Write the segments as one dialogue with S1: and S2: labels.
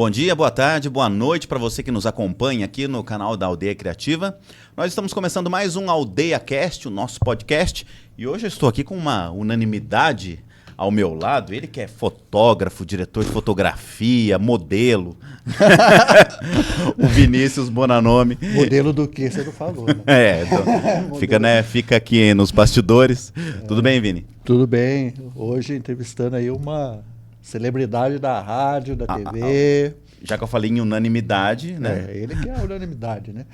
S1: Bom dia, boa tarde, boa noite para você que nos acompanha aqui no canal da Aldeia Criativa. Nós estamos começando mais um Aldeia Cast, o nosso podcast, e hoje eu estou aqui com uma unanimidade ao meu lado, ele que é fotógrafo, diretor de fotografia, modelo, o Vinícius Bonanome.
S2: Modelo do que você não falou, né?
S1: Então, fica aqui nos bastidores. Tudo bem, Vini?
S2: Tudo bem. Hoje entrevistando aí uma celebridade da rádio, da TV.
S1: Já que eu falei em unanimidade, né?
S2: Ele que é a unanimidade, né?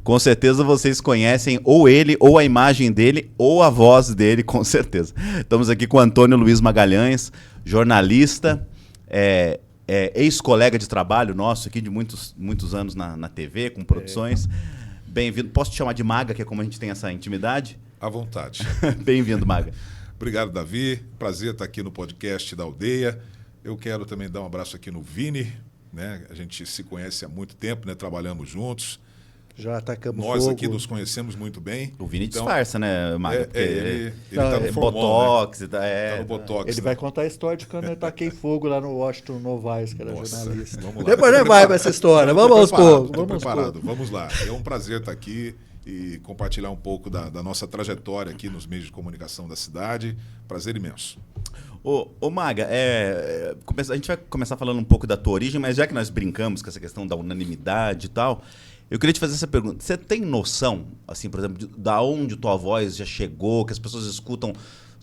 S1: Com certeza vocês conhecem ou ele, ou a imagem dele, ou a voz dele, com certeza. Estamos aqui com o Antônio Luiz Magalhães, jornalista, ex-colega de trabalho nosso aqui de muitos anos na TV, com produções. Bem-vindo. Posso te chamar de Maga, que é como a gente tem essa intimidade?
S3: À vontade.
S1: Bem-vindo, Maga.
S3: Obrigado, Davi. Prazer estar aqui no podcast da Aldeia. Eu quero também dar um abraço aqui no Vini, né? A gente se conhece há muito tempo, né? Trabalhamos juntos.
S2: Já atacamos
S3: Nós
S2: fogo.
S3: aqui nos conhecemos muito bem.
S1: O Vini disfarça, né, Maga?
S3: Ele tá no formol,
S1: Botox,
S3: né?
S1: tá
S3: no Botox.
S2: Ele vai contar a história de quando eu taquei fogo lá no Washington Novaes, que era jornalista.
S3: Vamos lá.
S2: Depois vai para essa história. Vamos aos poucos.
S3: Estou preparado. Vamos lá. É um prazer estar aqui e compartilhar um pouco da nossa trajetória aqui nos meios de comunicação da cidade. Prazer imenso.
S1: Ô Maga, a gente vai começar falando um pouco da tua origem, mas já que nós brincamos com essa questão da unanimidade e tal, eu queria te fazer essa pergunta. Você tem noção, assim, por exemplo, da onde tua voz já chegou, que as pessoas escutam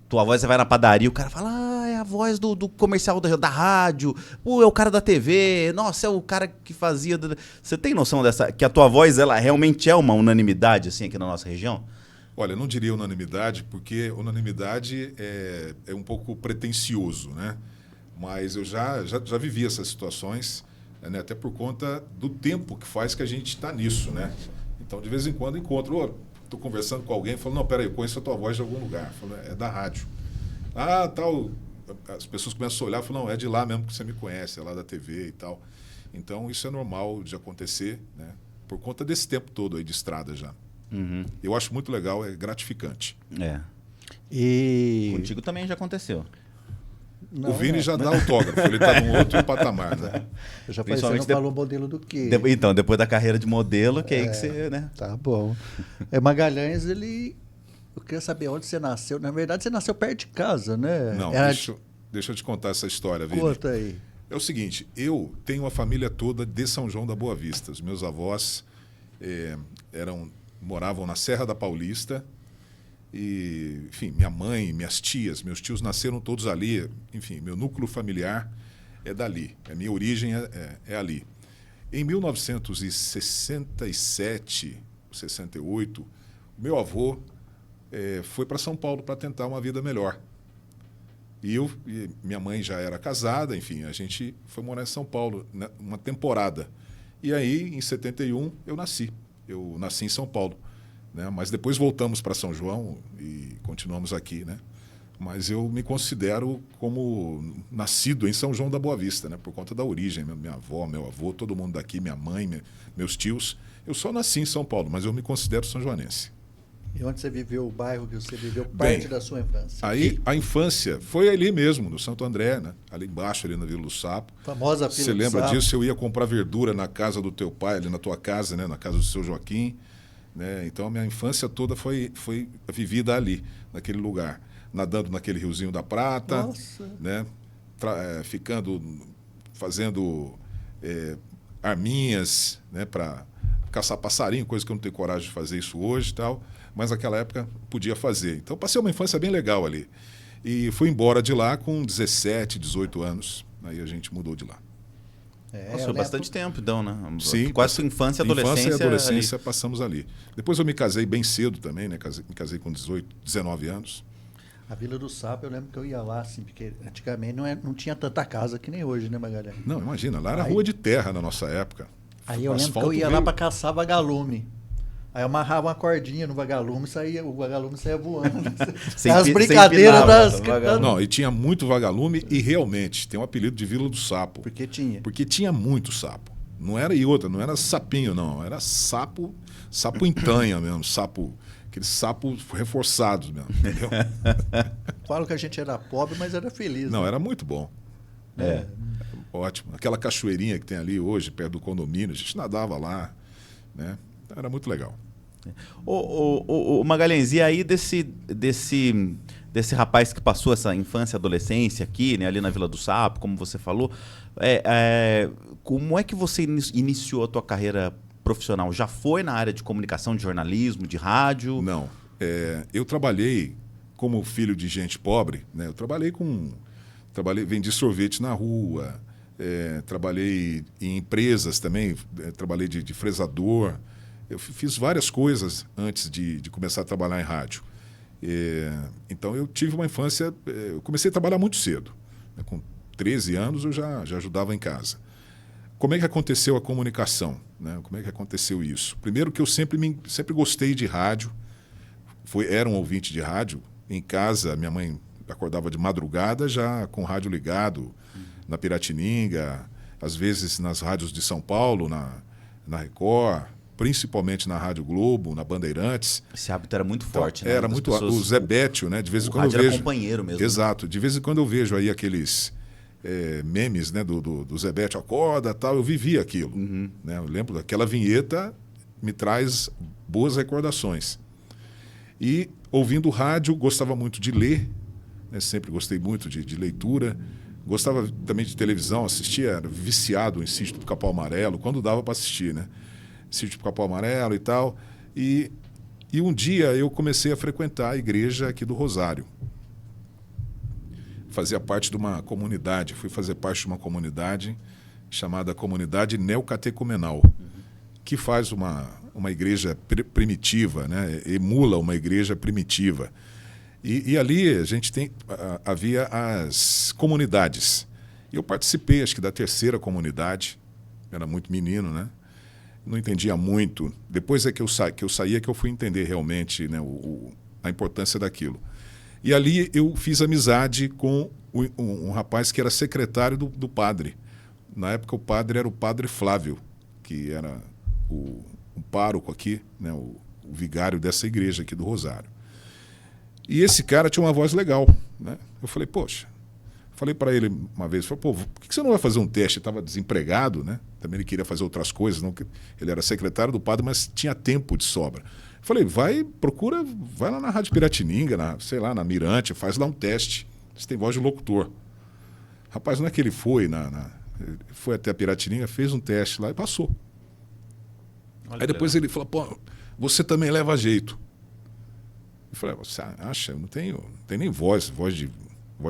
S1: tua voz, você vai na padaria, o cara fala, é a voz do comercial da rádio, é o cara da TV, nossa, é o cara que fazia... Você tem noção que a tua voz, ela realmente é uma unanimidade, assim, aqui na nossa região?
S3: Olha, eu não diria unanimidade, porque unanimidade é um pouco pretensioso, né? Mas eu já vivi essas situações, né? Até por conta do tempo que faz que a gente está nisso, né? Então, de vez em quando, estou conversando com alguém e falo, não, peraí, eu conheço a tua voz de algum lugar. Eu falo, é da rádio. Ah, tal. As pessoas começam a olhar e falam, não, é de lá mesmo que você me conhece, é lá da TV e tal. Então, isso é normal de acontecer, né? Por conta desse tempo todo aí de estrada já.
S1: Uhum.
S3: Eu acho muito legal, é gratificante.
S2: E
S1: contigo também já aconteceu.
S2: Não,
S3: o Vini
S2: não.
S3: já dá autógrafo, ele está num outro patamar, né?
S2: Eu já falei, você não falou modelo do quê?
S1: Então, depois da carreira de modelo, que é aí que você, né?
S2: Tá bom. Magalhães, eu queria saber onde você nasceu. Na verdade, você nasceu perto de casa, né?
S3: Não, deixa eu te contar essa história, Vini.
S2: Conta aí.
S3: É o seguinte, eu tenho uma família toda de São João da Boa Vista. Os meus avós moravam na Serra da Paulista e, enfim, minha mãe, minhas tias, meus tios nasceram todos ali. Enfim, meu núcleo familiar é dali. A minha origem é ali. Em 1967, 68, meu avô foi para São Paulo para tentar uma vida melhor. E minha mãe já era casada, enfim, a gente foi morar em São Paulo, né, uma temporada. E aí, em 71, eu nasci. Eu nasci em São Paulo, né? Mas depois voltamos para São João e continuamos aqui, né? Mas eu me considero como nascido em São João da Boa Vista, né? Por conta da origem, minha avó, meu avô, todo mundo daqui, minha mãe, meus tios. Eu só nasci em São Paulo, mas eu me considero são-joanense.
S2: E onde você viveu, o bairro que você viveu, parte da sua infância?
S3: Aí, a infância foi ali mesmo, no Santo André, né? Ali embaixo, ali na Vila do Sapo.
S2: Famosa Vila do Sapo.
S3: Você lembra disso? Eu ia comprar verdura na casa do teu pai, ali na tua casa, né? Na casa do seu Joaquim. Né? Então, a minha infância toda foi vivida ali, naquele lugar. Nadando naquele riozinho da Prata.
S2: Nossa.
S3: Né? Fazendo arminhas, né? Para caçar passarinho, coisa que eu não tenho coragem de fazer isso hoje e tal. Mas naquela época podia fazer. Então, passei uma infância bem legal ali. E fui embora de lá com 17, 18 anos. Aí a gente mudou de lá.
S1: Passou bastante tempo, então, né?
S3: Sim.
S1: Quase sua infância e adolescência.
S3: Infância e adolescência passamos ali. Depois eu me casei bem cedo também, né? Me casei com 18, 19 anos.
S2: A Vila do Sapo, eu lembro que eu ia lá, assim, porque antigamente não tinha tanta casa que nem hoje, né, Magalhães?
S3: Não, imagina, lá era rua de terra na nossa época.
S2: Aí eu lembro que eu ia lá para caçar vagalume. Aí eu amarrava uma cordinha no vagalume e o vagalume saía voando. As brincadeiras das...
S3: Não, e tinha muito vagalume e realmente tem um apelido de Vila do Sapo.
S2: Porque tinha?
S3: Porque tinha muito sapo. Não era não era sapinho, não. Era sapo entanha mesmo, aqueles sapos reforçados mesmo, entendeu?
S2: Falo que a gente era pobre, mas era feliz.
S3: Não,
S2: né?
S3: era muito bom. Ótimo. Aquela cachoeirinha que tem ali hoje, perto do condomínio, a gente nadava lá, né? Era muito legal.
S1: O Magalhães, e aí desse rapaz que passou essa infância e adolescência aqui, né, ali na Vila do Sapo, como você falou, como é que você iniciou a tua carreira profissional? Já foi na área de comunicação, de jornalismo, de rádio?
S3: Não. Eu trabalhei como filho de gente pobre, né? Vendi sorvete na rua, trabalhei em empresas também, trabalhei de fresador. Eu fiz várias coisas antes de começar a trabalhar em rádio. Então eu tive uma infância, eu comecei a trabalhar muito cedo, né? Com 13 anos eu já ajudava em casa. Como é que aconteceu a comunicação, né? Como é que aconteceu isso? Primeiro que eu sempre gostei de rádio, era um ouvinte de rádio. Em casa, minha mãe acordava de madrugada já com o rádio ligado, na Piratininga, às vezes nas rádios de São Paulo, na Record, principalmente na Rádio Globo, na Bandeirantes.
S1: Esse hábito era muito forte,
S3: então,
S1: né?
S3: Era muito. O Zé Bétio, né? De vez em quando
S1: rádio
S3: eu vejo.
S1: Era companheiro mesmo.
S3: Exato. De vez em quando eu vejo aí aqueles memes, né, do Zé Bétio, acorda, tal. Eu vivi aquilo. Né? Eu lembro daquela vinheta, me traz boas recordações. E ouvindo rádio, gostava muito de ler, né? Sempre gostei muito de leitura. Gostava também de televisão, assistia, era viciado em Sítio do Capão Amarelo, quando dava para assistir, né? Sítio do Capão Amarelo e tal. E um dia eu comecei a frequentar a igreja aqui do Rosário. Fazia parte de uma comunidade, fui fazer parte de uma comunidade chamada Comunidade Neocatecumenal, que faz uma igreja primitiva, né? Emula uma igreja primitiva. E ali a gente havia as comunidades. Eu participei, acho que da 3ª comunidade, era muito menino, né? Não entendia muito. Depois que eu saía que eu fui entender realmente, né, a importância daquilo. E ali eu fiz amizade com um rapaz que era secretário do padre. Na época o padre era o padre Flávio, que era o pároco aqui, né, o vigário dessa igreja aqui do Rosário. E esse cara tinha uma voz legal, né? Eu falei, poxa, falei para ele uma vez, falei, pô, por que você não vai fazer um teste? Ele estava desempregado, né? Também ele queria fazer outras coisas, não, ele era secretário do padre, mas tinha tempo de sobra. Eu falei, vai lá na Rádio Piratininga, sei lá, na Mirante, faz lá um teste. Você tem voz de locutor. Rapaz, não é que ele foi foi até a Piratininga, fez um teste lá e passou. Olha. Aí depois ele falou, pô, você também leva jeito. Eu falei, você acha? Eu não tenho nem voz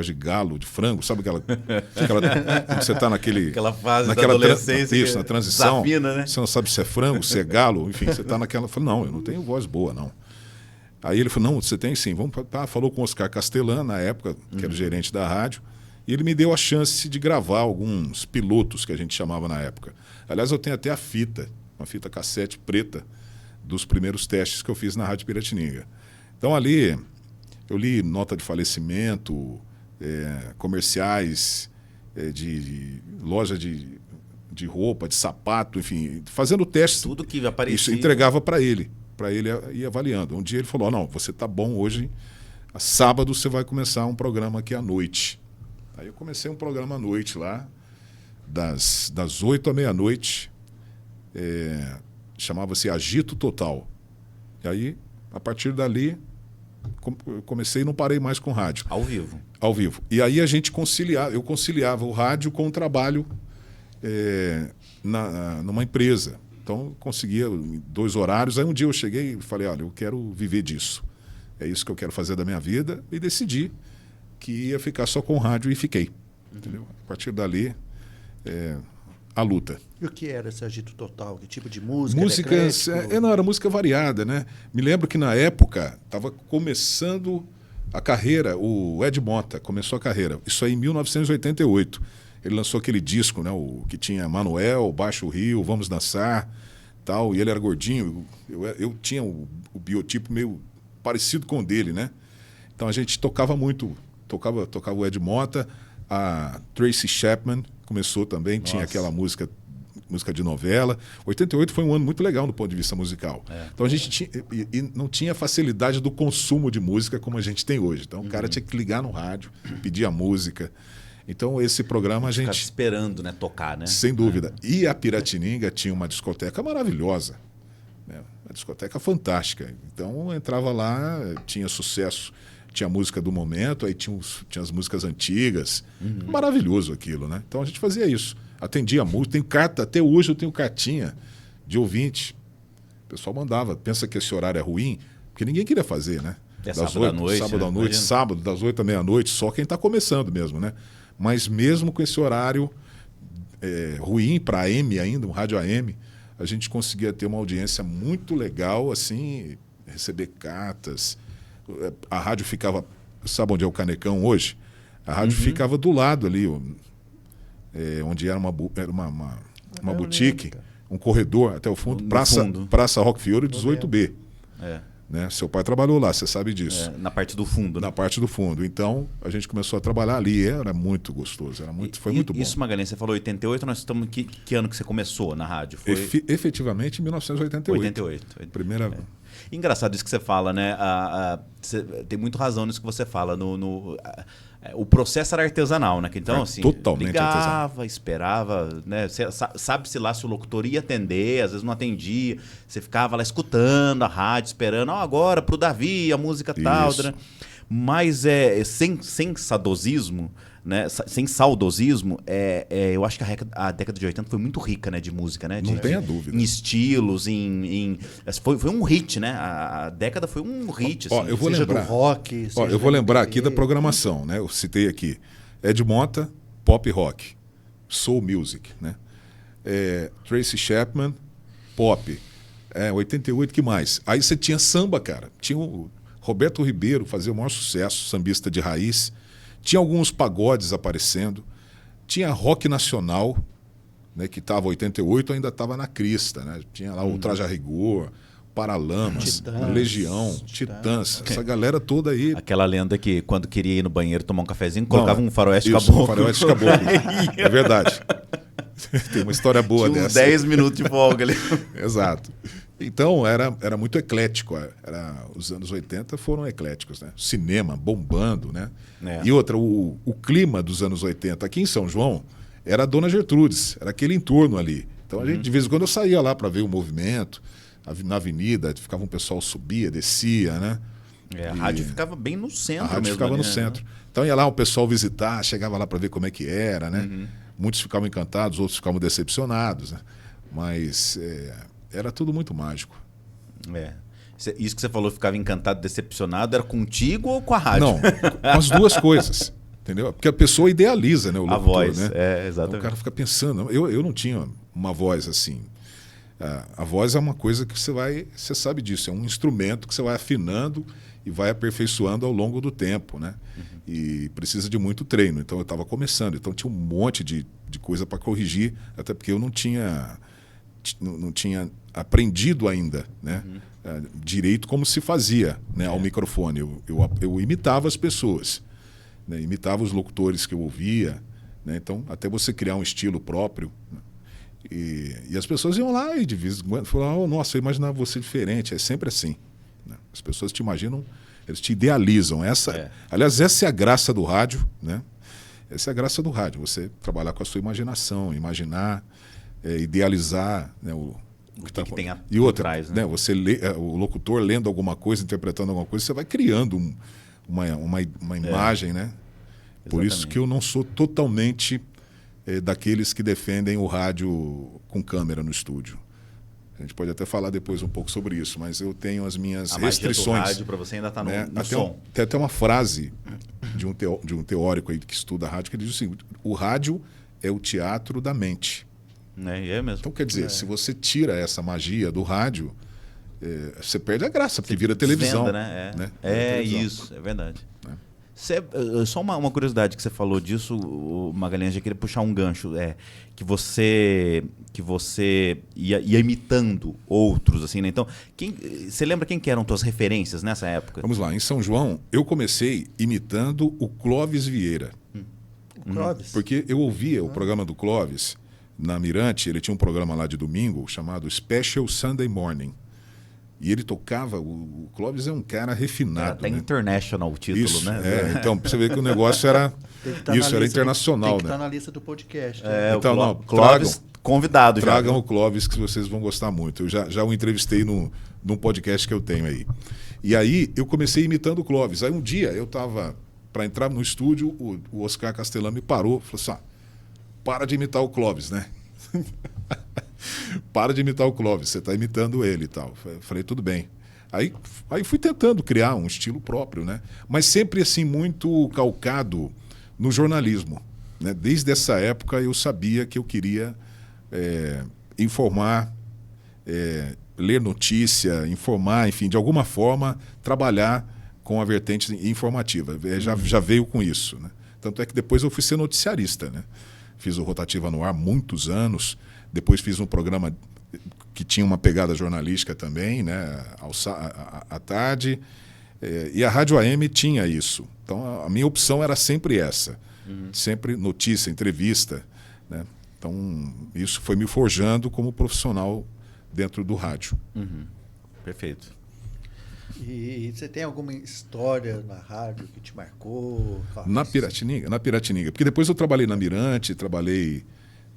S3: de galo, de frango, sabe aquela quando você está
S1: aquela fase da adolescência,
S3: isso, na transição,
S1: desafina, né?
S3: Você não sabe se é frango, se é galo, enfim, você está naquela. Eu falei, não, eu não tenho voz boa, não. Aí ele falou, não, você tem sim, falou com o Oscar Castelã, na época, que era o gerente da rádio, e ele me deu a chance de gravar alguns pilotos que a gente chamava na época. Aliás, eu tenho até uma fita cassete preta dos primeiros testes que eu fiz na Rádio Piratininga. Então ali eu li nota de falecimento, comerciais de loja de roupa, de sapato, enfim, fazendo testes.
S1: Tudo que aparecia.
S3: Isso entregava para ele ir avaliando. Um dia ele falou, não, você tá bom hoje, sábado você vai começar um programa aqui à noite. Aí eu comecei um programa à noite lá, das 8 à meia-noite, chamava-se Agito Total. E aí, a partir dali, comecei e não parei mais com rádio.
S1: Ao vivo.
S3: Ao vivo. E aí eu conciliava o rádio com o trabalho numa empresa. Então, eu conseguia 2 horários. Aí um dia eu cheguei e falei, olha, eu quero viver disso. É isso que eu quero fazer da minha vida. E decidi que ia ficar só com rádio e fiquei. Entendeu? A partir dali, a luta.
S2: E o que era esse Agito Total? Que tipo de música?
S3: Músicas, não, era música variada, né? Me lembro que na época estava começando a carreira, o Ed Mota começou a carreira. Isso aí em 1988. Ele lançou aquele disco, né, que tinha Manuel, Baixo Rio, Vamos Dançar, tal, e ele era gordinho. Eu tinha o biotipo meio parecido com o dele, né? Então a gente tocava muito, tocava o Ed Mota, a Tracy Chapman começou também, tinha aquela música de novela. 88 foi um ano muito legal do ponto de vista musical. Então a gente não tinha facilidade do consumo de música como a gente tem hoje. Então o cara tinha que ligar no rádio, pedir a música. Então, esse programa a gente...
S1: Ficava esperando, né, tocar, né?
S3: Sem dúvida. E a Piratininga tinha uma discoteca maravilhosa, né? Uma discoteca fantástica. Então, eu entrava lá, tinha sucesso, tinha música do momento, aí tinha as músicas antigas. Maravilhoso aquilo, né? Então, a gente fazia isso. Atendia a música. Tem carta, até hoje eu tenho cartinha de ouvinte. O pessoal mandava. Pensa que esse horário é ruim? Porque ninguém queria fazer, né?
S1: Sábado à noite.
S3: Sábado à noite, sábado, das 8 à meia-noite, só quem está começando mesmo, né? Mas mesmo com esse horário ruim para AM ainda, um rádio AM, a gente conseguia ter uma audiência muito legal, assim, receber cartas. A rádio ficava... Sabe onde é o Canecão hoje? A rádio ficava do lado ali, onde era uma boutique, um corredor até o fundo, Praça Rock Fiore 18B. Né? Seu pai trabalhou lá, você sabe disso.
S1: Na parte do fundo.
S3: Na parte do fundo. Então, a gente começou a trabalhar ali. Era muito gostoso, foi muito bom.
S1: Isso, Magalhães, você falou 88, nós estamos... Que ano que você começou na rádio? Foi...
S3: Efetivamente, em 1988.
S1: 88.
S3: Primeira...
S1: Engraçado isso que você fala, né? Tem muito razão nisso que você fala. O processo era artesanal, né? Então, assim,
S3: totalmente
S1: ligava,
S3: artesanal.
S1: Esperava, né? Sabe-se lá se o locutor ia atender, às vezes não atendia. Você ficava lá escutando a rádio, esperando, agora pro Davi, a música tal. Né? Mas sem saudosismo, né? Sem saudosismo, eu acho que a década de 80 foi muito rica, né, de música, né?
S3: Não tenha dúvida.
S1: Em estilos, foi um hit, né? A década foi um hit. Assim,
S3: eu vou lembrar
S2: do rock.
S3: Eu vou lembrar aqui da programação, né? Eu citei aqui Ed Mota, pop rock, soul music, né? Tracy Chapman, pop. 88, que mais? Aí você tinha samba, cara. Tinha o Roberto Ribeiro, fazia o maior sucesso, sambista de raiz. Tinha alguns pagodes aparecendo. Tinha rock nacional, né, que estava 88, ainda estava na crista. Né? Tinha lá o Traje a Rigor, Paralamas, Legião, Titãs. Essa galera toda aí.
S1: Aquela lenda que quando queria ir no banheiro tomar um cafezinho, colocava um faroeste caboclo.
S3: Um faroeste caboclo. É verdade. Tem uma história boa
S1: tinha uns
S3: dessa.
S1: 10 minutos de folga ali.
S3: Exato. Então, era muito eclético. Os anos 80 foram ecléticos, né? Cinema bombando, né? E outra, o clima dos anos 80 aqui em São João era a Dona Gertrudes, era aquele entorno ali. Então, a gente, de vez em quando eu saía lá para ver o movimento, na avenida, ficava um pessoal, subia, descia, né?
S1: A rádio ficava bem no centro mesmo.
S3: A rádio ficava
S1: ali,
S3: no centro. Então, ia lá o pessoal visitar, chegava lá para ver como é que era, né? Muitos ficavam encantados, outros ficavam decepcionados, né? Mas... era tudo muito mágico.
S1: Isso que você falou, ficava encantado, decepcionado, era contigo ou com a rádio?
S3: Não, com as duas coisas. Entendeu? Porque a pessoa idealiza, né, o locutor,
S1: a voz,
S3: né?
S1: Exatamente.
S3: Então, o cara fica pensando. Eu não tinha uma voz assim. A voz é uma coisa que você sabe disso, é um instrumento que você vai afinando e vai aperfeiçoando ao longo do tempo, né? E precisa de muito treino. Então eu estava começando, então tinha um monte de coisa para corrigir, até porque eu não tinha aprendido ainda, né? Direito como se fazia, né, ao microfone. Eu imitava as pessoas, né? Imitava os locutores que eu ouvia, né? Então, até você criar um estilo próprio. Né? E as pessoas iam lá e de vez em quando falavam, nossa, eu imaginava você diferente. É sempre assim. Né? As pessoas te imaginam, eles te idealizam. Aliás, essa é a graça do rádio, né? Essa é a graça do rádio, você trabalhar com a sua imaginação, imaginar, idealizar, né, o
S1: que tem
S3: e outra,
S1: trás, né?
S3: Você lê, o locutor lendo alguma coisa, interpretando alguma coisa, você vai criando uma imagem, né? Por isso que eu não sou totalmente daqueles que defendem o rádio com câmera no estúdio. A gente pode até falar depois um pouco sobre isso, mas eu tenho as minhas restrições.
S1: A rádio para você ainda está no som.
S3: Tem até uma frase de um teórico aí que estuda rádio que ele diz assim: o rádio é o teatro da mente.
S1: É mesmo.
S3: Então, quer dizer, se você tira essa magia do rádio, você perde a graça, porque vira televisão.
S1: Desvenda, né? Isso, é verdade. Só uma curiosidade que você falou disso, o Magalhães, já queria puxar um gancho. Que você ia imitando outros, assim, né? Então, você lembra quem que eram tuas referências nessa época?
S3: Vamos lá, em São João, eu comecei imitando o Clóvis Vieira.
S2: Clóvis?
S3: Porque eu ouvia o programa do Clóvis na Mirante, ele tinha um programa lá de domingo chamado Special Sunday Morning. E ele tocava, o Clóvis é um cara refinado.
S1: Até
S3: né?
S1: international o título,
S3: Isso,
S1: né?
S3: Então, pra você ver que o negócio era era internacional.
S2: Tem que
S3: né?
S2: estar na lista do podcast.
S3: Então, não,
S1: Clóvis convidado já.
S3: Tragam o Clóvis que vocês vão gostar muito. Eu já o entrevistei num podcast que eu tenho aí. E aí eu comecei imitando o Clóvis. Aí um dia eu estava para entrar no estúdio, o Oscar Castellan me parou, falou assim: para de imitar o Clóvis, né? Para de imitar o Clóvis, você está imitando ele e tal. Falei, tudo bem. Aí fui tentando criar um estilo próprio, né? Mas sempre assim, muito calcado no jornalismo. Né? Desde essa época eu sabia que eu queria informar, ler notícia, informar, enfim, de alguma forma trabalhar com a vertente informativa. Já veio com isso. Né? Tanto é que depois eu fui ser noticiarista. Né? Fiz o Rotativa no Ar muitos anos. Depois fiz um programa que tinha uma pegada jornalística também, né, à tarde. E a Rádio AM tinha isso. Então, a minha opção era sempre essa. Sempre notícia, entrevista. Né? Então, isso foi me forjando como profissional dentro do rádio.
S1: Perfeito.
S2: E você tem alguma história na rádio que te marcou?
S3: Na Piratininga. Porque depois eu trabalhei na Mirante, trabalhei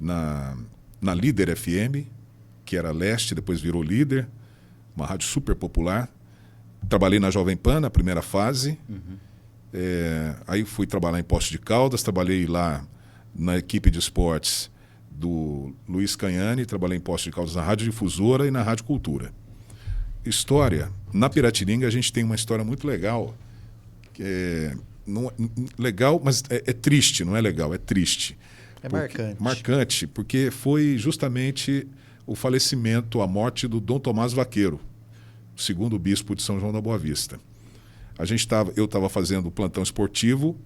S3: na Líder FM, que era Leste, depois virou Líder, uma rádio super popular. Trabalhei na Jovem Pan, na primeira fase. Aí fui trabalhar em Poços de Caldas, trabalhei lá na equipe de esportes do Luiz Canhani, trabalhei em Poços de Caldas na Rádio Difusora e na Rádio Cultura. História, na Piratininga a gente tem uma história muito legal, legal, mas é triste, não é legal, é triste.
S2: Marcante.
S3: Marcante, porque foi justamente o falecimento, a morte do Dom Tomás Vaqueiro, o segundo bispo de São João da Boa Vista. Eu estava fazendo o plantão esportivo,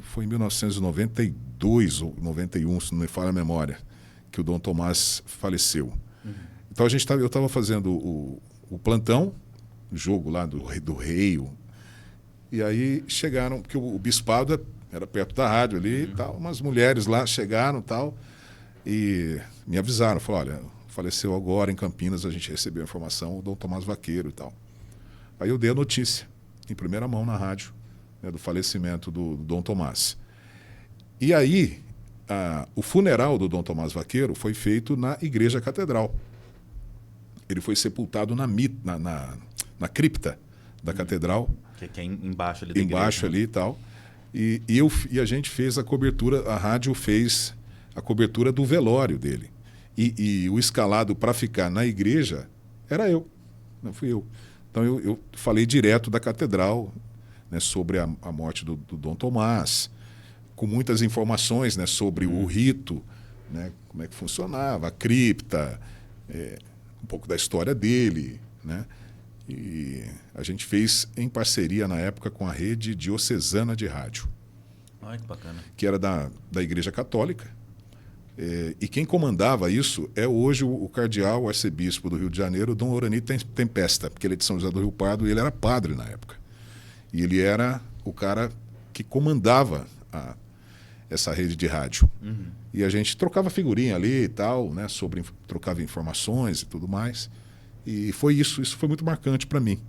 S3: foi em 1992 ou 91, se não me falha a memória, que o Dom Tomás faleceu. Então eu estava fazendo o plantão, o jogo lá do Rei, e aí chegaram, porque o bispado era perto da rádio ali e tal, umas mulheres lá chegaram e tal, e me avisaram, falaram, olha, faleceu agora em Campinas, a gente recebeu a informação, o Dom Tomás Vaqueiro e tal. Aí eu dei a notícia, em primeira mão na rádio, né, do falecimento do Dom Tomás. E aí, o funeral do Dom Tomás Vaqueiro foi feito na Igreja Catedral. Ele foi sepultado na cripta da Catedral.
S1: Que é embaixo ali da
S3: Embaixo
S1: igreja,
S3: ali e tal. E a gente fez a cobertura, a rádio fez a cobertura do velório dele. E o escalado para ficar na igreja era eu, não fui eu. Então eu falei direto da catedral, né, sobre a morte do Dom Tomás, com muitas informações, né, sobre o rito, né, como é que funcionava, a cripta, um pouco da história dele, né? E a gente fez em parceria na época com a Rede Diocesana de Rádio.
S1: Olha que bacana.
S3: Que era da Igreja Católica. E quem comandava isso é hoje o cardeal, o arcebispo do Rio de Janeiro, Dom Orani Tempesta, porque ele é de São José do Rio Pardo e ele era padre na época. E ele era o cara que comandava essa rede de rádio. E a gente trocava figurinha ali e tal, né, trocava informações e tudo mais. E foi isso foi muito marcante para mim.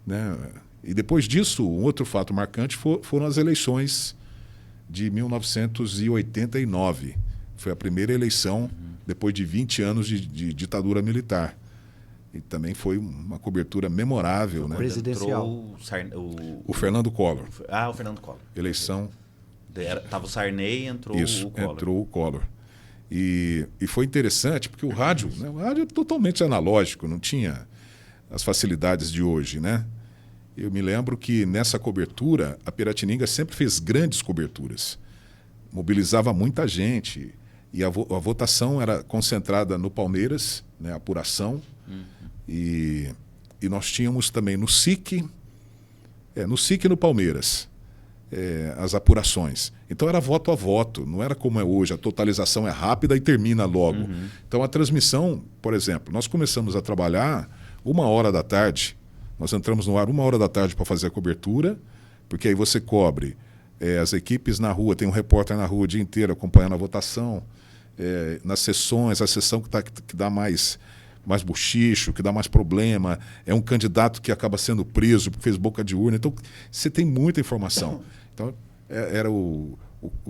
S3: Né? E depois disso, um outro fato marcante foram as eleições de 1989. Foi a primeira eleição depois de 20 anos de ditadura militar. E também foi uma cobertura memorável. Né?
S2: Presidencial.
S3: O Fernando Collor.
S1: O Fernando Collor.
S3: Eleição.
S1: Estava o Sarney e entrou o Collor.
S3: Entrou o Collor. E foi interessante, porque o rádio é totalmente analógico, não tinha as facilidades de hoje, né? Eu me lembro que nessa cobertura, a Piratininga sempre fez grandes coberturas. Mobilizava muita gente. E a votação era concentrada no Palmeiras, né, a apuração. E nós tínhamos também no SIC e no Palmeiras, as apurações. Então era voto a voto, não era como é hoje, a totalização é rápida e termina logo. Então a transmissão, por exemplo, nós começamos a trabalhar 1h da tarde, nós entramos no ar 1h da tarde para fazer a cobertura, porque aí você cobre as equipes na rua, tem um repórter na rua o dia inteiro acompanhando a votação, nas sessões, a sessão que dá mais mais bochicho, que dá mais problema, é um candidato que acaba sendo preso porque fez boca de urna. Então, você tem muita informação. Então, era o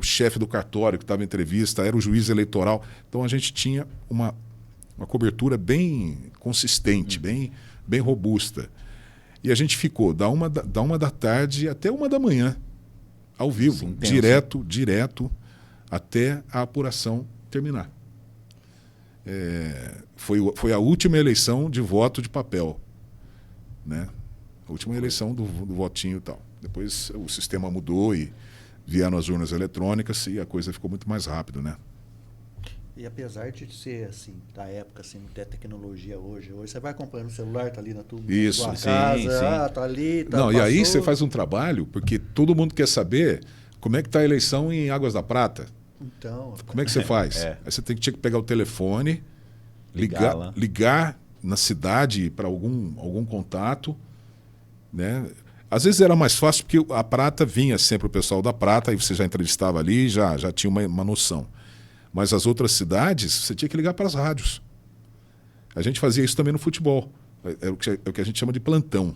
S3: chefe do cartório que estava em entrevista, era o juiz eleitoral. Então, a gente tinha uma cobertura bem consistente, bem robusta. E a gente ficou da uma da tarde até 1h, ao vivo,
S1: Sim,
S3: direto, até a apuração terminar. Foi a última eleição de voto de papel, né? A última eleição do votinho e tal. Depois o sistema mudou e vieram as urnas eletrônicas e a coisa ficou muito mais rápido, né?
S2: E apesar de ser assim, da época, assim, não ter tecnologia hoje você vai acompanhando o celular, tá ali na tua casa, tá ali, tá.
S3: Não, e aí você faz um trabalho, porque todo mundo quer saber como é que tá a eleição em Águas da Prata.
S2: Então,
S3: como é que você faz? Aí você tinha que pegar o telefone, ligar na cidade para algum contato, né? Às vezes era mais fácil porque a Prata vinha sempre o pessoal da Prata, aí você já entrevistava ali, já tinha uma noção. Mas as outras cidades, você tinha que ligar para as rádios. A gente fazia isso também no futebol. É o que a gente chama de plantão.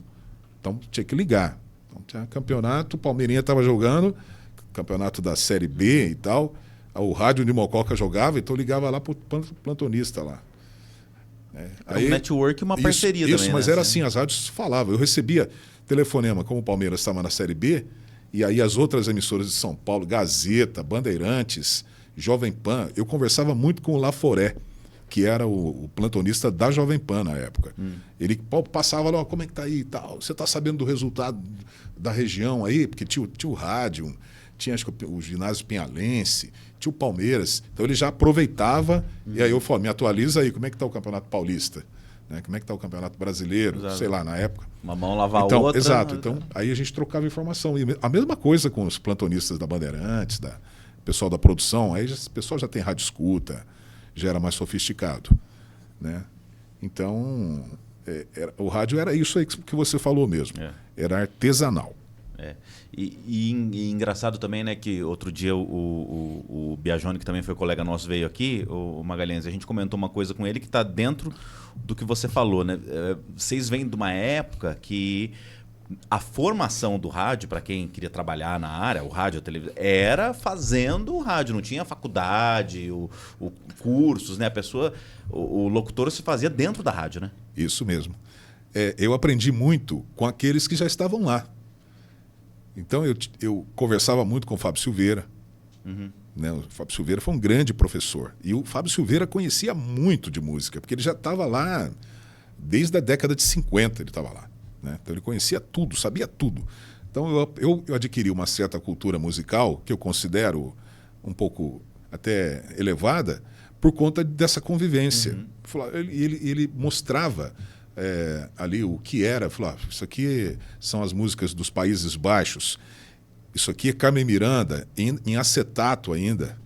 S3: Então, tinha que ligar. Então, tinha campeonato, o Palmeirinha estava jogando, campeonato da Série B e tal. O rádio de Mococa jogava, então eu ligava lá para o plantonista lá.
S1: Aí, um network e uma parceria também.
S3: Isso, mas era assim, as rádios falavam. Eu recebia telefonema, como o Palmeiras estava na Série B, e aí as outras emissoras de São Paulo, Gazeta, Bandeirantes, Jovem Pan, eu conversava muito com o Laforé, que era o plantonista da Jovem Pan na época. Ele passava lá, como é que tá aí e tal? Você está sabendo do resultado da região aí? Porque tinha o rádio, tinha acho que o ginásio Pinhalense, tinha o Palmeiras. Então ele já aproveitava, e aí eu falei, me atualiza aí, como é que está o Campeonato Paulista? Né? Como é que está o Campeonato Brasileiro?
S1: Exato.
S3: Sei lá, na época.
S1: Uma mão lavar
S3: então,
S1: a outra.
S3: Exato. Então, aí a gente trocava informação. E a mesma coisa com os plantonistas da Bandeirantes, pessoal da produção, aí o pessoal já tem rádio escuta, já era mais sofisticado, né? Então, o rádio era isso aí que você falou mesmo, era artesanal.
S1: E engraçado também, né, que outro dia o Biagioni, que também foi colega nosso, veio aqui, o Magalhães, a gente comentou uma coisa com ele que está dentro do que você falou, né? Vocês vêm de uma época que a formação do rádio, para quem queria trabalhar na área, o rádio, a televisão, era fazendo o rádio, não tinha faculdade, o cursos, né? A pessoa, o locutor se fazia dentro da rádio, né?
S3: Isso mesmo. Eu aprendi muito com aqueles que já estavam lá. Então eu conversava muito com o Fábio Silveira. Né? O Fábio Silveira foi um grande professor. E o Fábio Silveira conhecia muito de música, porque ele já estava lá desde a década de 50, ele estava lá. Né? Então ele conhecia tudo, sabia tudo. Então eu adquiri uma certa cultura musical, que eu considero um pouco até elevada, por conta dessa convivência. Ele mostrava ali o que era. Falou, isso aqui são as músicas dos Países Baixos, isso aqui é Carmen Miranda, em acetato ainda,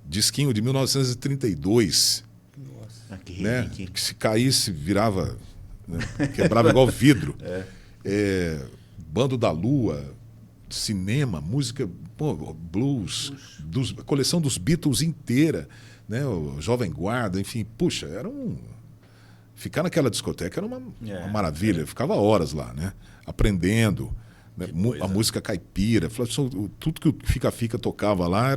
S3: disquinho de 1932.
S1: Nossa,
S3: né? Que se caísse, virava... quebrava igual vidro. Bando da Lua, cinema, música, blues, a coleção dos Beatles inteira, né? O Jovem Guarda, enfim, puxa, ficar naquela discoteca era uma maravilha. Eu ficava horas lá, né? Aprendendo, né? A música caipira, tudo que o Fica-Fica tocava lá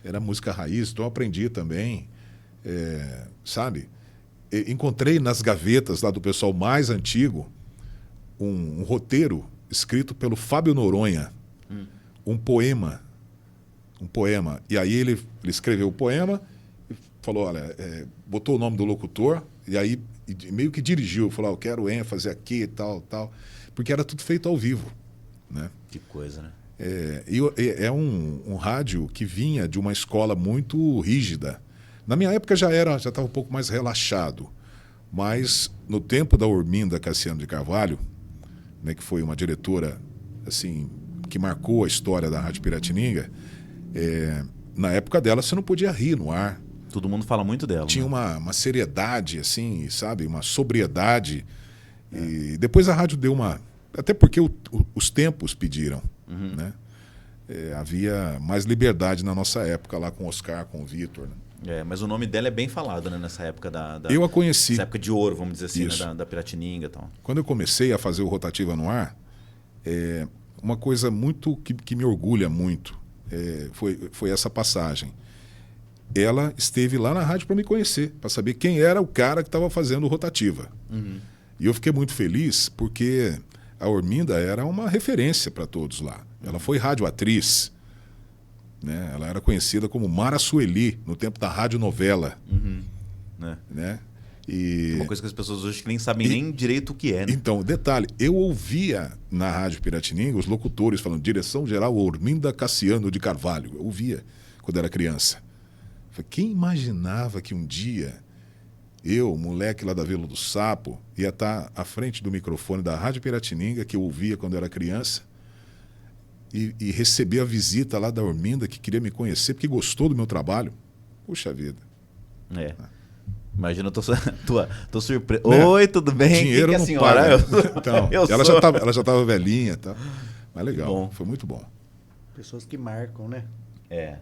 S3: era música raiz, então eu aprendi também, sabe? Encontrei nas gavetas lá do pessoal mais antigo um roteiro escrito pelo Fábio Noronha, um poema. E aí ele escreveu o poema e falou, olha, botou o nome do locutor e aí meio que dirigiu, falou, eu quero ênfase aqui e tal, porque era tudo feito ao vivo, né?
S1: Que coisa, né?
S3: É um rádio que vinha de uma escola muito rígida. Na minha época já estava um pouco mais relaxado, mas no tempo da Orminda Cassiano de Carvalho, né, que foi uma diretora assim, que marcou a história da Rádio Piratininga, na época dela você não podia rir no ar.
S1: Todo mundo fala muito dela.
S3: Tinha uma seriedade, assim, sabe? Uma sobriedade. E depois a rádio deu uma... Até porque os tempos pediram, né? Havia mais liberdade na nossa época lá com o Oscar, com o Vitor, né?
S1: Mas o nome dela é bem falado, né? Nessa época
S3: Eu a conheci.
S1: Nessa época de ouro, vamos dizer assim, né, da Piratininga e tal.
S3: Quando eu comecei a fazer o Rotativa no Ar, uma coisa muito que me orgulha muito foi essa passagem. Ela esteve lá na rádio para me conhecer, para saber quem era o cara que estava fazendo o Rotativa.
S1: Uhum.
S3: E eu fiquei muito feliz porque a Orminda era uma referência para todos lá. Ela foi radioatriz, né? Ela era conhecida como Mara Sueli, no tempo da radionovela.
S1: Uhum.
S3: Né? E...
S1: uma coisa que as pessoas hoje nem sabem nem direito o que é. Né?
S3: Então, detalhe, eu ouvia na Rádio Piratininga os locutores falando Direção-Geral Orminda Cassiano de Carvalho. Eu ouvia quando era criança. Quem imaginava que um dia eu, moleque lá da Vila do Sapo, ia estar à frente do microfone da Rádio Piratininga, que eu ouvia quando era criança, e receber a visita lá da Orminda, que queria me conhecer, porque gostou do meu trabalho. Puxa vida.
S1: Imagina, eu tô surpreso. Né? Oi, tudo bem?
S3: Dinheiro
S1: que é a
S3: não
S1: senhora?
S3: paga. Então, ela já estava velhinha. Tá? Mas legal, foi muito bom.
S2: Pessoas que marcam, né?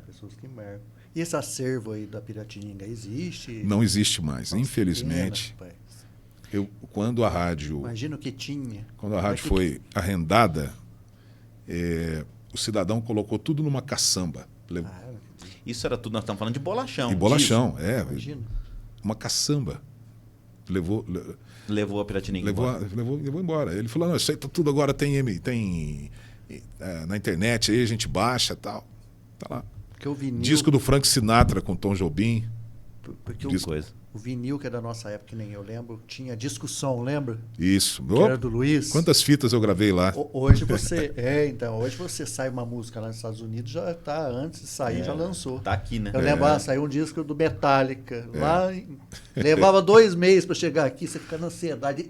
S2: Pessoas que marcam. E esse acervo aí da Piratininga existe?
S3: Não existe mais, infelizmente. Quando a rádio...
S2: Imagina o que tinha.
S3: Quando a rádio foi arrendada, o cidadão colocou tudo numa caçamba.
S1: Isso era tudo, nós estamos falando de bolachão.
S3: E bolachão,
S2: Imagina.
S3: Uma caçamba.
S1: Levou a Piratininga embora.
S3: Levou embora. Ele falou, não, isso aí tá tudo agora tem na internet, aí a gente baixa e tal. Tá lá.
S2: Porque o vinil...
S3: Disco do Frank Sinatra com Tom Jobim.
S2: Porque o vinil, que é da nossa época, que nem eu lembro, tinha disco-som, lembra?
S3: Isso.
S2: Que era do Luiz.
S3: Quantas fitas eu gravei lá?
S2: Hoje você... hoje você sai uma música lá nos Estados Unidos, já tá antes de sair, já lançou.
S1: Tá aqui, né?
S2: Eu lembro, saiu um disco do Metallica. Lá levava 2 meses para chegar aqui, você fica na ansiedade.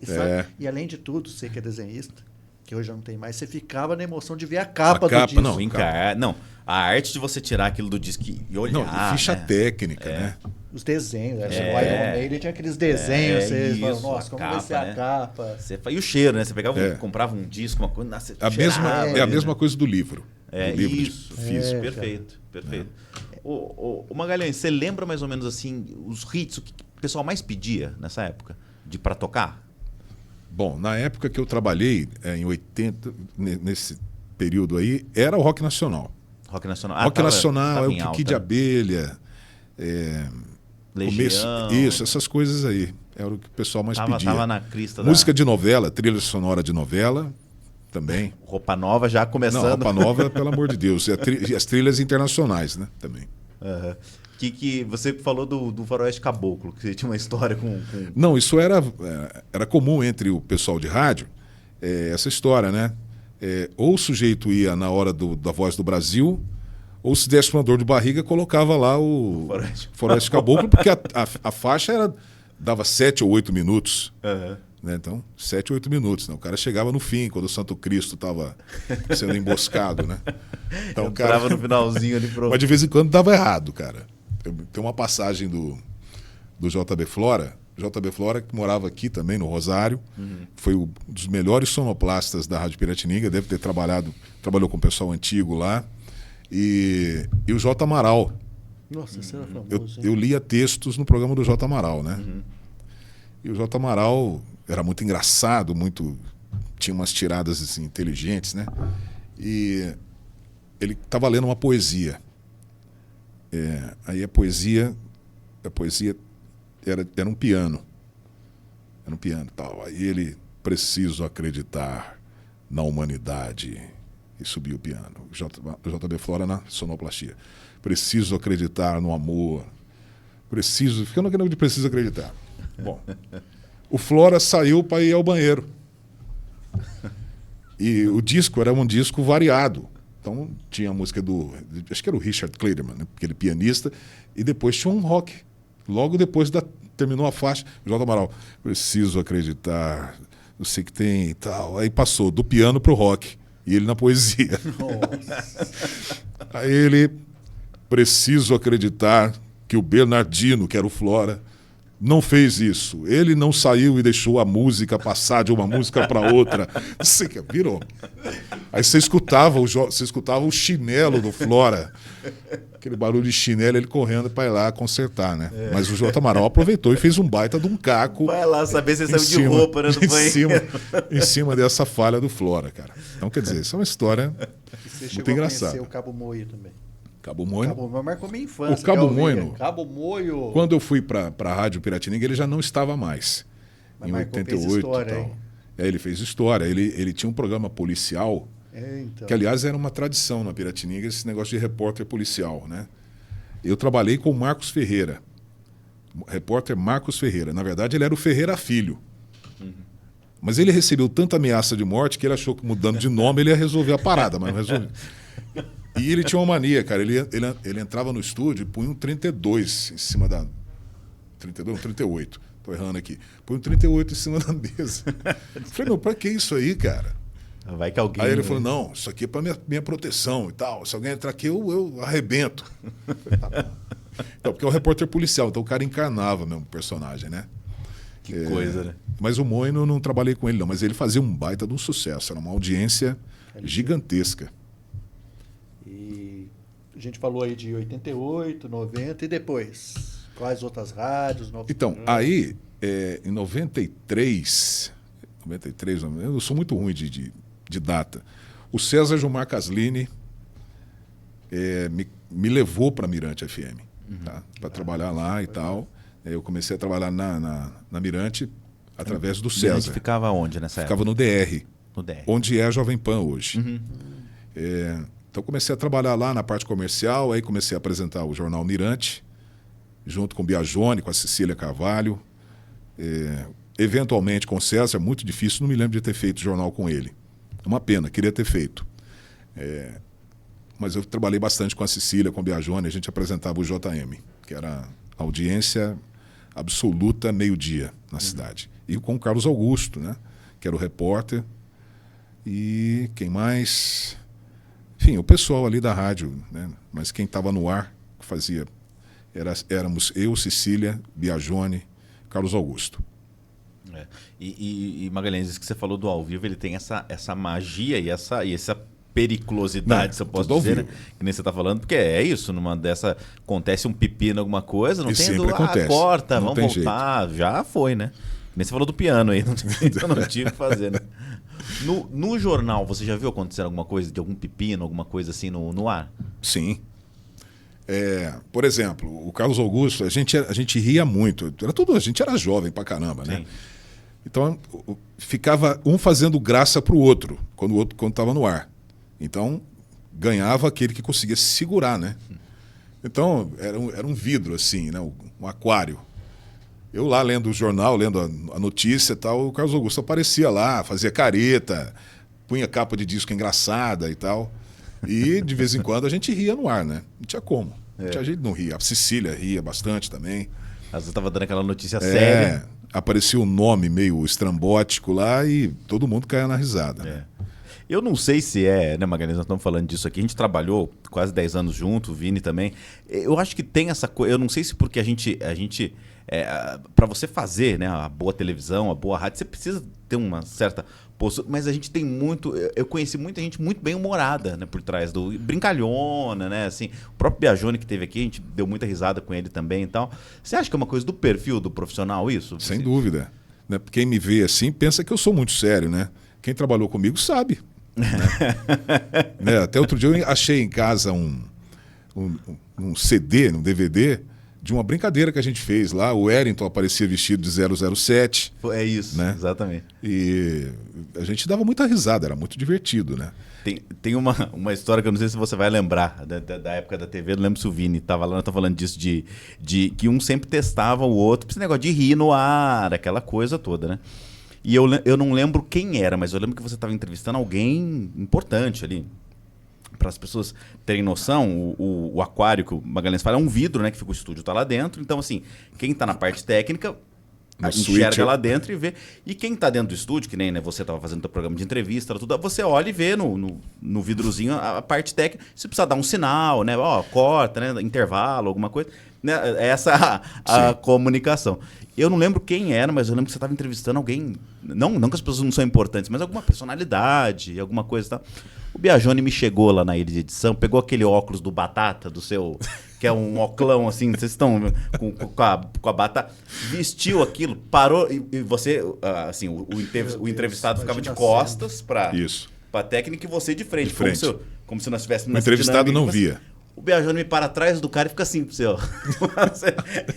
S2: E além de tudo, você que é desenhista, que hoje já não tem mais, você ficava na emoção de ver a capa do disco.
S1: Não, a arte de você tirar aquilo do disco e olhar.
S3: Não, ficha técnica, né?
S2: Os desenhos, o Iron Maiden tinha aqueles desenhos, você fala, nossa, como vai ser a capa?
S1: E o cheiro, né? Você pegava, comprava um disco, uma coisa, você
S3: a mesma coisa do livro.
S1: Isso, físico, perfeito. Ô Magalhães, você lembra mais ou menos assim os hits, o que o pessoal mais pedia nessa época para tocar?
S3: Bom, na época que eu trabalhei, em 80, nesse período aí, era o rock nacional.
S1: Rock nacional.
S3: Rock nacional, o Kiki de Abelha,
S1: Legião.
S3: Isso, essas coisas aí. Era o que o pessoal mais pedia.
S1: Tava na crista
S3: música de novela, trilha sonora de novela, também.
S1: Roupa Nova já começando.
S3: Não, Roupa Nova, pelo amor de Deus. E as trilhas internacionais, né? Também.
S1: Uhum. Que você falou do Faroeste Caboclo, que você tinha uma história com...
S3: Não, isso era comum entre o pessoal de rádio, essa história, né? Ou o sujeito ia na hora da Voz do Brasil, ou se desse uma dor de barriga, colocava lá o Faroeste Caboclo, porque a faixa dava 7 ou 8 minutos.
S1: Uhum.
S3: Né? Então, 7 ou 8 minutos. Né? O cara chegava no fim, quando o Santo Cristo estava sendo emboscado. Né?
S1: Então, o cara no finalzinho ali pro...
S3: Mas de vez em quando dava errado, cara. Tem uma passagem do JB Flora, que morava aqui também, no Rosário. Foi um dos melhores sonoplastas da Rádio Piratininga, deve ter trabalhou com o pessoal antigo lá. E o J. Amaral.
S2: Nossa, você era famoso.
S3: Eu lia textos no programa do J. Amaral, né? E o J. Amaral era muito engraçado, tinha umas tiradas assim, inteligentes, né? E ele estava lendo uma poesia. Aí a poesia era um piano. Era um piano e tal. Aí ele, preciso acreditar na humanidade. E subiu o piano. O JB Flora na sonoplastia. Preciso acreditar no amor. Fica no que preciso acreditar. Bom, o Flora saiu para ir ao banheiro. E o disco era um disco variado. Então tinha a música acho que era o Richard Clayderman, né? Aquele pianista, e depois tinha um rock. Logo depois terminou a faixa, o J. Amaral, preciso acreditar, eu sei que tem e tal. Aí passou do piano pro rock, e ele na poesia. Aí ele, preciso acreditar que o Bernardino, que era o Flora, não fez isso. Ele não saiu e deixou a música passar de uma música para outra. Você virou. Aí você escutava o chinelo do Flora. Aquele barulho de chinelo, ele correndo para ir lá consertar, né? Mas o J. Amaral aproveitou e fez um baita de um caco.
S1: Vai lá saber se ele saiu de roupa, né?
S3: Em cima dessa falha do Flora, cara. Então, quer dizer, isso é uma história muito engraçada.
S2: Você o Cabo Moio também.
S3: Cabo Moino.
S2: Cabo Moio marcou minha infância.
S3: O Cabo Moino.
S2: Cabo Moio.
S3: Quando eu fui para a Rádio Piratininga, ele já não estava mais.
S2: Mas
S3: em
S2: Marco
S3: 88
S2: fez história,
S3: e tal.
S2: hein?
S3: Ele fez história. Ele tinha um programa policial,
S2: Então.
S3: que aliás era uma tradição na Piratininga, esse negócio de repórter policial, né? Eu trabalhei com o Marcos Ferreira. Repórter Marcos Ferreira. Na verdade, ele era o Ferreira Filho. Mas ele recebeu tanta ameaça de morte que ele achou que mudando de nome ele ia resolver a parada, mas não resolveu. E ele tinha uma mania, cara. Ele entrava no estúdio e punha um 32 em cima da... 32? Um 38. Tô errando aqui. Põe um 38 em cima da mesa. Eu falei, pra que isso aí, cara?
S1: Vai que alguém...
S3: Aí ele falou, não, isso aqui é pra minha proteção e tal. Se alguém entrar aqui, eu arrebento. Eu falei, tá bom. Então, porque é o repórter policial, então o cara encarnava mesmo o personagem, né?
S1: Que coisa, né?
S3: Mas o Moino eu não trabalhei com ele, não. Mas ele fazia um baita de um sucesso. Era uma audiência gigantesca.
S2: E a gente falou aí de 88, 90 e depois? Quais outras rádios?
S3: Então, aí, em 93, eu sou muito ruim de data. O César Gilmar Caslini me levou para Mirante FM, tá? Para trabalhar lá e tal. Eu comecei a trabalhar na Mirante através do César.
S1: Mirante ficava onde nessa época?
S3: Ficava no DR,
S1: No DR.
S3: onde é a Jovem Pan hoje. Então comecei a trabalhar lá na parte comercial, aí comecei a apresentar o Jornal Mirante, junto com o Biagione, com a Cecília Carvalho. Eventualmente com o César, muito difícil, não me lembro de ter feito jornal com ele. Uma pena, queria ter feito. Mas eu trabalhei bastante com a Cecília, com o Biagione, a gente apresentava o JM, que era audiência absoluta, meio-dia na cidade. E com o Carlos Augusto, né, que era o repórter. E quem mais? Enfim, o pessoal ali da rádio, né? Mas quem estava no ar, que fazia, éramos eu, Cecília, Biagione, Carlos Augusto.
S1: E Magalhães, isso que você falou do ao vivo, ele tem essa magia e essa periculosidade, se eu posso dizer, né? Que nem você está falando, porque é isso, numa dessa acontece um pepino, alguma coisa, não tem corta, não vamos voltar, jeito. Já foi, né? Nem você falou do piano aí, não tinha o que fazer, né? No jornal, você já viu acontecer alguma coisa, de algum pepino, alguma coisa assim no ar?
S3: Sim. Por exemplo, o Carlos Augusto, a gente ria muito. A gente era jovem pra caramba, né? Então, ficava um fazendo graça pro outro, quando estava no ar. Então, ganhava aquele que conseguia se segurar, né? Então, era um vidro, assim, né? Um aquário. Eu lá lendo o jornal, lendo a notícia e tal, o Carlos Augusto aparecia lá, fazia careta, punha capa de disco engraçada e tal. E, de vez em quando, a gente ria no ar, né? Não tinha como. A gente não ria. A Cecília ria bastante também.
S1: Às vezes estava dando aquela notícia séria.
S3: Aparecia um nome meio estrambótico lá e todo mundo caía na risada. Né?
S1: Eu não sei se né, Magalhães, nós estamos falando disso aqui. A gente trabalhou quase 10 anos junto, o Vini também. Eu acho que tem essa coisa. Eu não sei se porque a gente para você fazer, né, a boa televisão, a boa rádio, você precisa ter uma certa postura. Mas a gente tem muito. Eu conheci muita gente muito bem humorada, né, por trás do. Brincalhona, né? Assim, o próprio Biagione que teve aqui, a gente deu muita risada com ele também e tal. Você acha que é uma coisa do perfil do profissional isso?
S3: Sem dúvida. Né? Quem me vê assim pensa que eu sou muito sério, né? Quem trabalhou comigo sabe. Né? Até outro dia eu achei em casa um CD, um DVD, de uma brincadeira que a gente fez lá. O Wellington aparecia vestido de 007.
S1: É isso,
S3: né?
S1: Exatamente.
S3: E a gente dava muita risada, era muito divertido, né?
S1: Tem uma história que eu não sei se você vai lembrar da época da TV, não lembro se o Vini estava lá, tá falando disso, de que um sempre testava o outro, esse negócio de rir no ar, aquela coisa toda, né? E eu não lembro quem era, mas eu lembro que você estava entrevistando alguém importante ali. Para as pessoas terem noção, o aquário que o Magalhães fala é um vidro, né? Que fica o estúdio, tá lá dentro. Então, assim, quem está na parte técnica enxerga lá dentro e vê. E quem tá dentro do estúdio, que nem, né, você tava fazendo teu programa de entrevista, tudo, você olha e vê no vidrozinho a parte técnica. Se precisar dar um sinal, né? Ó, corta, né? Intervalo, alguma coisa. Né? Essa a comunicação. Eu não lembro quem era, mas eu lembro que você estava entrevistando alguém. Não que as pessoas não são importantes, mas alguma personalidade, alguma coisa e tal. O Biagione me chegou lá na ilha de edição, pegou aquele óculos do Batata, do seu. Que é um oclão assim, vocês estão com a batata. Vestiu aquilo, parou, e você, assim, o entrevistado ficava de costas para a técnica e você de frente. Como se nós estivéssemos
S3: nessa dinâmica. O entrevistado não via.
S1: O Biagione me para atrás do cara e fica assim pro você, ó.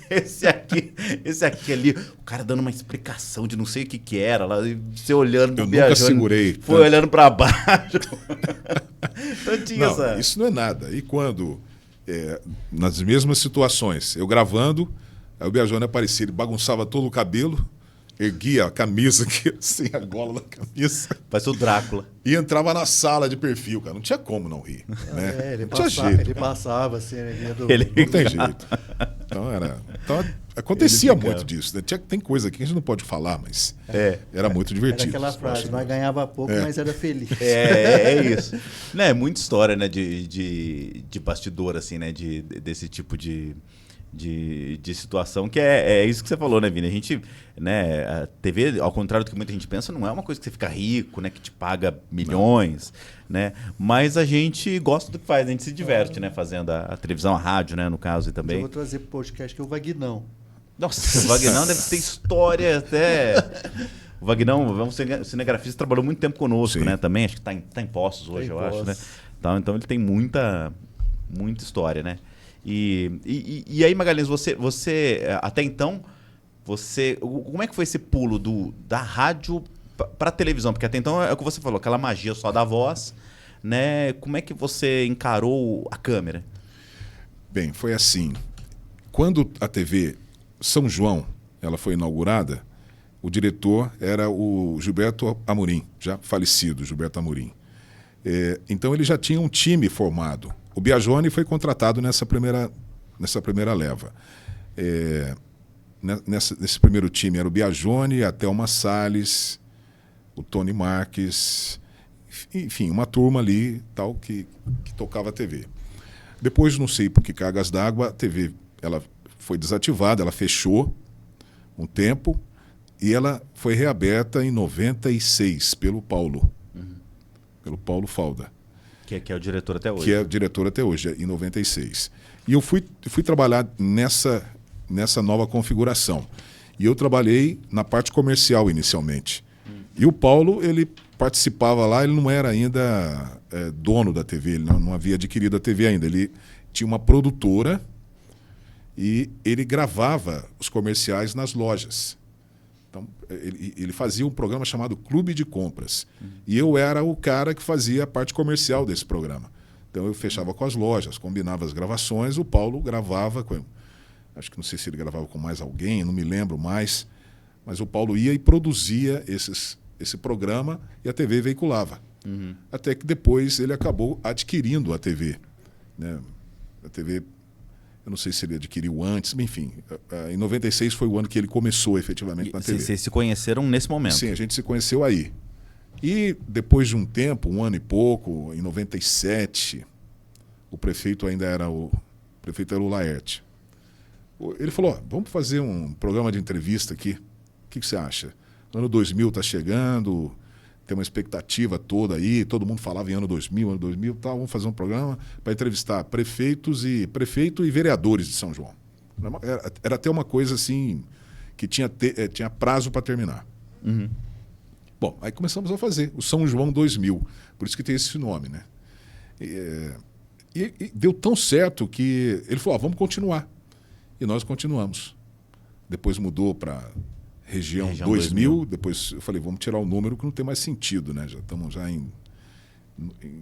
S1: esse aqui ali, o cara dando uma explicação de não sei o que era, lá, você olhando pro Biagione.
S3: Eu nunca segurei.
S1: Foi olhando para baixo. Então tinha essa...
S3: Isso não é nada. E quando, nas mesmas situações, eu gravando, aí o Biagione aparecia, ele bagunçava todo o cabelo, erguia a camisa aqui, assim, a gola da camisa.
S1: Parece o Drácula.
S3: E entrava na sala de perfil, cara. Não tinha como não rir. Né?
S2: Não tinha jeito. Ele passava assim,
S3: não tem jeito. Então acontecia muito disso. Né? Tem coisa aqui que a gente não pode falar, mas era muito divertido.
S2: Era aquela frase, nós ganhava pouco, mas era feliz.
S1: É isso. Né, muita história, né, de bastidor, assim, né, desse tipo de situação, que é isso que você falou, né, Vini? A gente, né, a TV, ao contrário do que muita gente pensa, não é uma coisa que você fica rico, né, que te paga milhões, né? Mas a gente gosta do que faz, a gente se diverte, né, fazendo a televisão, a rádio, né, no caso, e também.
S2: Eu vou trazer pro podcast que é o Vagnão.
S1: Nossa, o Vagnão deve ter história até... O Vagnão, um cinegrafista, trabalhou muito tempo conosco, né, também, acho que tá em Poços hoje, eu acho, né? Então ele tem muita história, né? E aí, Magalhães, você até então, como é que foi esse pulo da rádio para a televisão? Porque até então é o que você falou, aquela magia só da voz, né? Como é que você encarou a câmera?
S3: Bem, foi assim. Quando a TV São João ela foi inaugurada, o diretor era o Gilberto Amorim, já falecido Gilberto Amorim. Então ele já tinha um time formado. O Biagione foi contratado nessa primeira leva. Nesse primeiro time era o Biagione, a Thelma Salles, o Tony Marques, enfim, uma turma ali tal que tocava a TV. Depois, não sei por que cargas d'água, a TV ela foi desativada, ela fechou um tempo e ela foi reaberta em 96 pelo Paulo, pelo Paulo Falda.
S1: Que é o diretor até hoje.
S3: Que é o diretor até hoje, em 96. E eu fui trabalhar nessa nova configuração. E eu trabalhei na parte comercial inicialmente. E o Paulo, ele participava lá, ele não era ainda dono da TV, ele não havia adquirido a TV ainda. Ele tinha uma produtora e ele gravava os comerciais nas lojas. Então, ele fazia um programa chamado Clube de Compras. E eu era o cara que fazia a parte comercial desse programa. Então, eu fechava com as lojas, combinava as gravações, o Paulo gravava com... Acho que não sei se ele gravava com mais alguém, não me lembro mais. Mas o Paulo ia e produzia esse programa e a TV veiculava. Até que depois ele acabou adquirindo a TV. Né? A TV... Eu não sei se ele adquiriu antes, enfim. Em 96 foi o ano que ele começou efetivamente na TV.
S1: Vocês se conheceram nesse momento?
S3: Sim, a gente se conheceu aí. E depois de um tempo, um ano e pouco, em 97, o prefeito ainda era o Laerte. Ele falou, vamos fazer um programa de entrevista aqui. O que você acha? O ano 2000 está chegando, tem uma expectativa toda aí, todo mundo falava em ano 2000, tal, vamos fazer um programa para entrevistar prefeito e vereadores de São João. Era até uma coisa assim, que tinha prazo para terminar. Bom, aí começamos a fazer o São João 2000, por isso que tem esse nome, né? E deu tão certo que ele falou, vamos continuar. E nós continuamos. Depois mudou para região 2000, depois eu falei, vamos tirar o número que não tem mais sentido, né? Já estamos em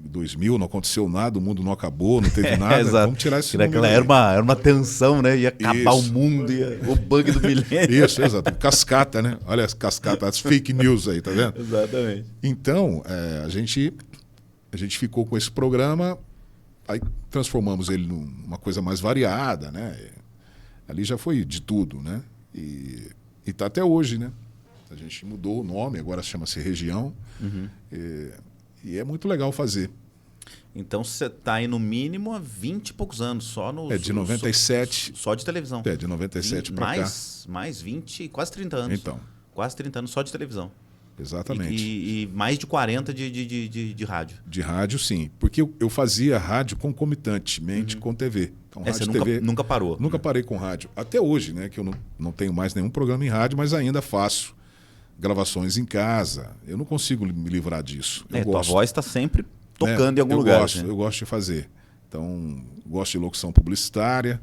S3: 2000, não aconteceu nada, o mundo não acabou, não teve nada, vamos tirar esse número.
S1: Era uma tensão, né? Ia acabar o mundo, o bug do milênio.
S3: Isso, exato. Cascata, né? Olha as cascatas, as fake news aí, tá vendo?
S1: Exatamente.
S3: Então, a gente ficou com esse programa, aí transformamos ele numa coisa mais variada, né? Ali já foi de tudo, né? E está até hoje, né? A gente mudou o nome, agora chama-se Região. E é muito legal fazer.
S1: Então você está aí no mínimo há 20 e poucos anos, só no...
S3: De 97.
S1: Só de televisão.
S3: De 97 para cá.
S1: Mais 20, quase 30 anos.
S3: Então.
S1: Quase 30 anos só de televisão.
S3: Exatamente.
S1: E mais de 40 de rádio.
S3: De rádio, sim. Porque eu fazia rádio concomitantemente com TV. Então, rádio,
S1: você
S3: TV,
S1: nunca parou.
S3: Nunca parei com rádio. Até hoje, né? Que eu não tenho mais nenhum programa em rádio, mas ainda faço gravações em casa. Eu não consigo me livrar disso.
S1: Tua voz está sempre tocando em algum lugar.
S3: Eu gosto de fazer. Então, gosto de locução publicitária.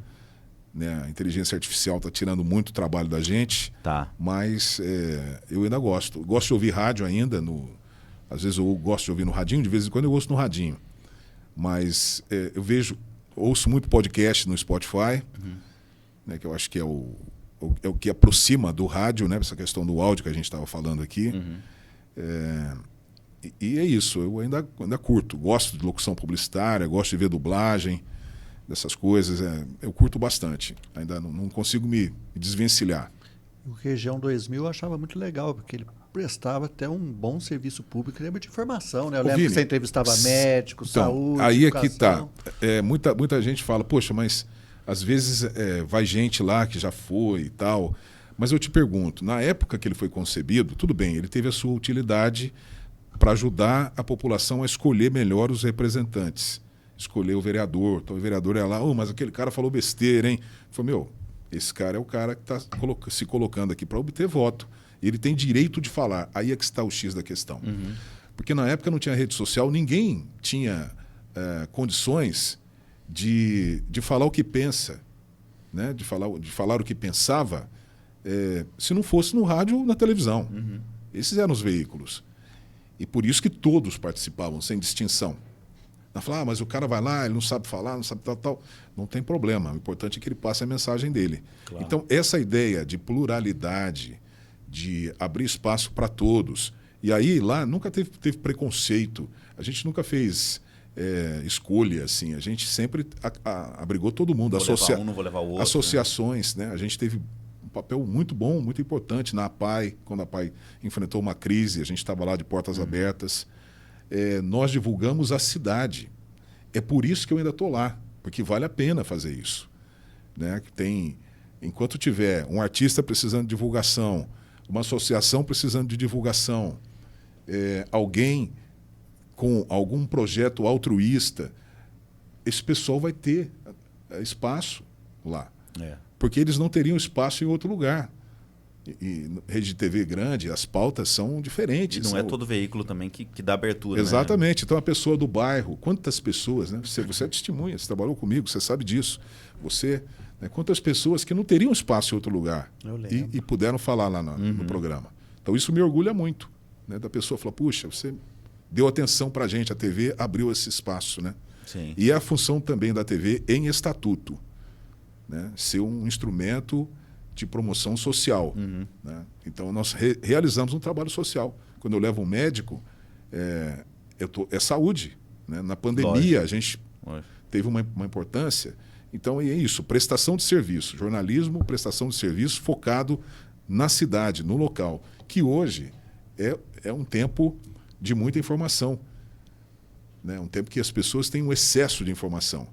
S3: Né? A inteligência artificial está tirando muito trabalho da gente.
S1: Tá.
S3: Mas eu ainda gosto. Gosto de ouvir rádio ainda. Às vezes eu gosto de ouvir no radinho, de vez em quando eu ouço no radinho. Mas ouço muito podcast no Spotify, né? Que eu acho que é o que aproxima do rádio, né? Essa questão do áudio que a gente estava falando aqui. E é isso, eu ainda curto. Gosto de locução publicitária, gosto de ver dublagem, dessas coisas. Eu curto bastante. Ainda não consigo me desvencilhar.
S2: O Região 2000 eu achava muito legal, porque ele prestava até um bom serviço público, lembra de informação, né? Eu lembro que você entrevistava médicos, saúde,
S3: aí
S2: educação.
S3: É que tá. Muita gente fala, poxa, mas às vezes vai gente lá que já foi e tal. Mas eu te pergunto, na época que ele foi concebido, tudo bem, ele teve a sua utilidade para ajudar a população a escolher melhor os representantes. Escolher o vereador. Então o vereador é lá, mas aquele cara falou besteira, hein? Falei, esse cara é o cara que está se colocando aqui para obter voto. Ele tem direito de falar. Aí é que está o X da questão. Porque na época não tinha rede social, ninguém tinha condições de falar o que pensa, né? de falar o que pensava, se não fosse no rádio ou na televisão. Esses eram os veículos. E por isso que todos participavam, sem distinção. Falar, mas o cara vai lá, ele não sabe falar, não sabe tal. Não tem problema. O importante é que ele passe a mensagem dele. Claro. Então, essa ideia de pluralidade, de abrir espaço para todos. E aí, lá, nunca teve preconceito. A gente nunca fez escolha, assim. A gente sempre abrigou todo mundo.
S1: Vou levar um, não vou levar o outro.
S3: Associações, né? A gente teve um papel muito bom, muito importante na APAI. Quando a APAI enfrentou uma crise, a gente estava lá de portas abertas. Nós divulgamos a cidade. É por isso que eu ainda estou lá, porque vale a pena fazer isso. Né? Enquanto tiver um artista precisando de divulgação, uma associação precisando de divulgação, alguém com algum projeto altruísta, esse pessoal vai ter espaço lá. Porque eles não teriam espaço em outro lugar. E rede de TV grande, as pautas são diferentes.
S1: E não é todo veículo também que dá abertura.
S3: Exatamente. Né? Então, a pessoa do bairro, quantas pessoas, né? Você é testemunha, você trabalhou comigo, você sabe disso. Né? Quantas pessoas que não teriam espaço em outro lugar e puderam falar lá no programa. Então, isso me orgulha muito. Né? Da pessoa falar, puxa, você deu atenção para a gente, a TV abriu esse espaço. Né?
S1: Sim.
S3: E é a função também da TV em estatuto. Né? Ser um instrumento de promoção social. Né? Então, nós realizamos um trabalho social. Quando eu levo um médico, é saúde. Né? Na pandemia, a gente teve uma importância. Então, é isso, prestação de serviço. Jornalismo, prestação de serviço focado na cidade, no local. Que hoje é um tempo de muita informação. Né? Um tempo que as pessoas têm um excesso de informação.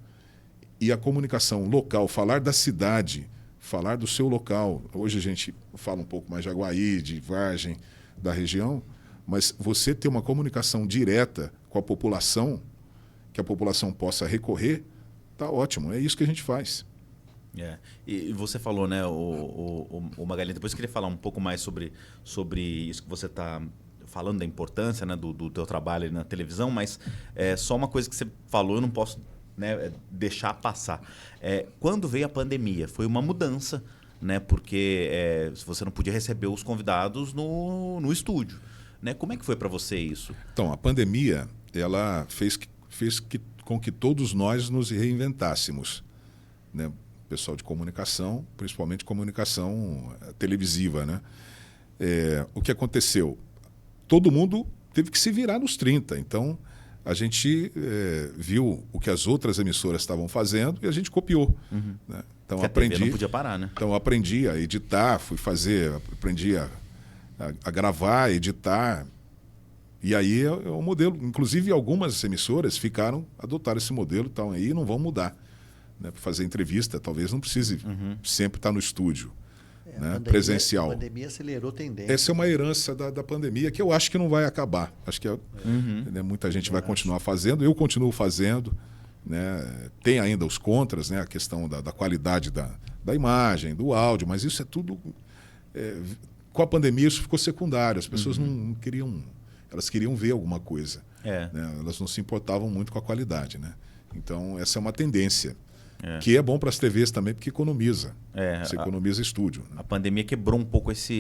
S3: E a comunicação local, falar da cidade, falar do seu local. Hoje a gente fala um pouco mais de Jaguaí, de Vargem, da região, mas você ter uma comunicação direta com a população, que a população possa recorrer, está ótimo. É isso que a gente faz.
S1: E você falou, né, o Magalhães, depois eu queria falar um pouco mais sobre isso que você está falando, da importância, né, do teu trabalho na televisão, mas só uma coisa que você falou, eu não posso, né, deixar passar. Quando veio a pandemia, foi uma mudança, né, porque você não podia receber os convidados no estúdio. Né? Como é que foi para você isso?
S3: Então, a pandemia ela fez com que todos nós nos reinventássemos. Né? Pessoal de comunicação, principalmente comunicação televisiva. Né? O que aconteceu? Todo mundo teve que se virar nos 30. Então, a gente viu o que as outras emissoras estavam fazendo e a gente copiou. Né? Então
S1: Porque a TV não podia parar, né?
S3: Então aprendi a editar, aprendi a gravar, editar. E aí é um modelo. Inclusive algumas emissoras adotaram esse modelo, então aí não vão mudar. Né? Para fazer entrevista, talvez não precise sempre estar no estúdio. Né? Presencial.
S2: A pandemia acelerou tendência.
S3: Essa é uma herança da pandemia que eu acho que não vai acabar. Acho que né, muita gente vai continuar fazendo, eu continuo fazendo. Né? Tem ainda os contras, né? A questão da qualidade da imagem, do áudio, mas isso é tudo... com a pandemia isso ficou secundário, as pessoas não queriam... Elas queriam ver alguma coisa. Né? Elas não se importavam muito com a qualidade. Né? Então, essa é uma tendência. Que é bom para as TVs também, porque economiza. Você economiza estúdio. Né?
S1: A pandemia quebrou um pouco essa,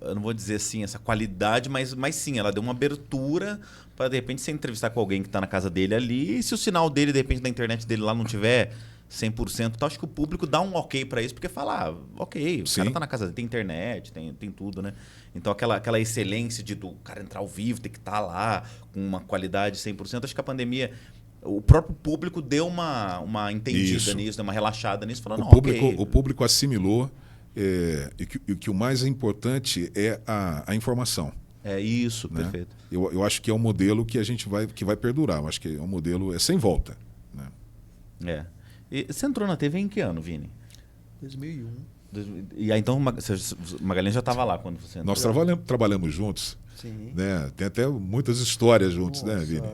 S1: eu não vou dizer assim, essa qualidade, mas sim, ela deu uma abertura para, de repente, você entrevistar com alguém que está na casa dele ali, e se o sinal dele, de repente, da internet dele lá não tiver 100%, então acho que o público dá um ok para isso, porque fala, ok, o cara está na casa dele, tem internet, tem tudo, né? Então aquela excelência do cara entrar ao vivo, ter que estar lá com uma qualidade 100%, acho que a pandemia... O próprio público deu uma entendida nisso, deu uma relaxada nisso, falando,
S3: o público assimilou e que o mais importante é a informação.
S1: É isso,
S3: né?
S1: Perfeito.
S3: Eu acho que é um modelo que que vai perdurar. Eu acho que é um modelo sem volta. Né?
S1: E você entrou na TV em que ano, Vini?
S2: 2001.
S1: E aí, então, Magalhães já estava lá quando você entrou?
S3: Nós trabalhamos juntos.
S2: Sim.
S3: Né? Tem até muitas histórias juntos, né, Vini?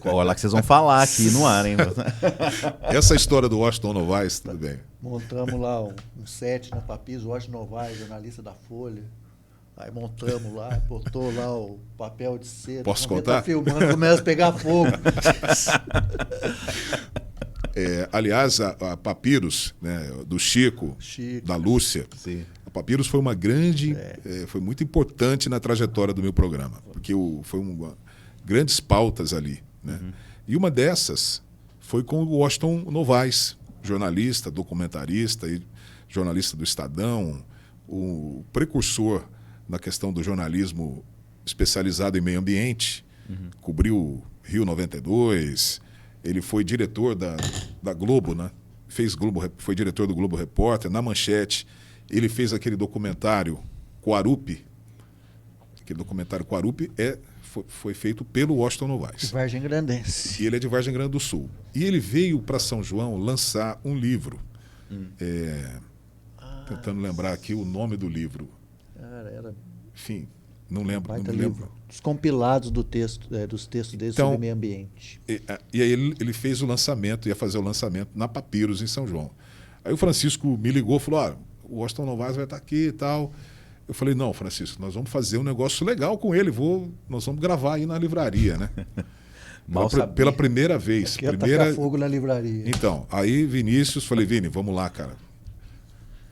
S1: Olha lá que vocês vão falar aqui no ar, hein?
S3: Essa história do Washington Novaes, tudo bem.
S2: Montamos lá um set na Papis, o Washington Novaes, jornalista da Folha. Aí montamos lá, botou lá o papel de cera.
S3: Posso contar?
S2: Tá filmando, começa a pegar fogo.
S3: Aliás, a Papiros, né, do Chico, da Lúcia,
S1: sim.
S3: A Papiros foi uma grande, foi muito importante na trajetória do meu programa, porque foi grandes pautas ali. Né? E uma dessas foi com o Washington Novaes, jornalista, documentarista, e jornalista do Estadão, o precursor na questão do jornalismo especializado em meio ambiente, cobriu Rio 92, ele foi diretor da Globo, né? Foi diretor do Globo Repórter, na Manchete, ele fez aquele documentário Quarupi. Aquele documentário Quarupi foi feito pelo Washington Novaes.
S2: De Vargem Grandense.
S3: E ele é de Vargem Grande do Sul. E ele veio para São João lançar um livro. Tentando lembrar aqui o nome do livro.
S2: Era...
S3: Enfim, não lembro.
S2: Os compilados dos textos dele sobre meio ambiente.
S3: E aí ele fez o lançamento, ia fazer o lançamento na Papiros, em São João. Aí o Francisco me ligou e falou, o Washington Novaes vai estar aqui e tal. Eu falei, não, Francisco, nós vamos fazer um negócio legal com ele, nós vamos gravar aí na livraria, né? Pela primeira vez.
S2: Tacar fogo na livraria.
S3: Então, aí Vinícius, falei, Vini, vamos lá, cara.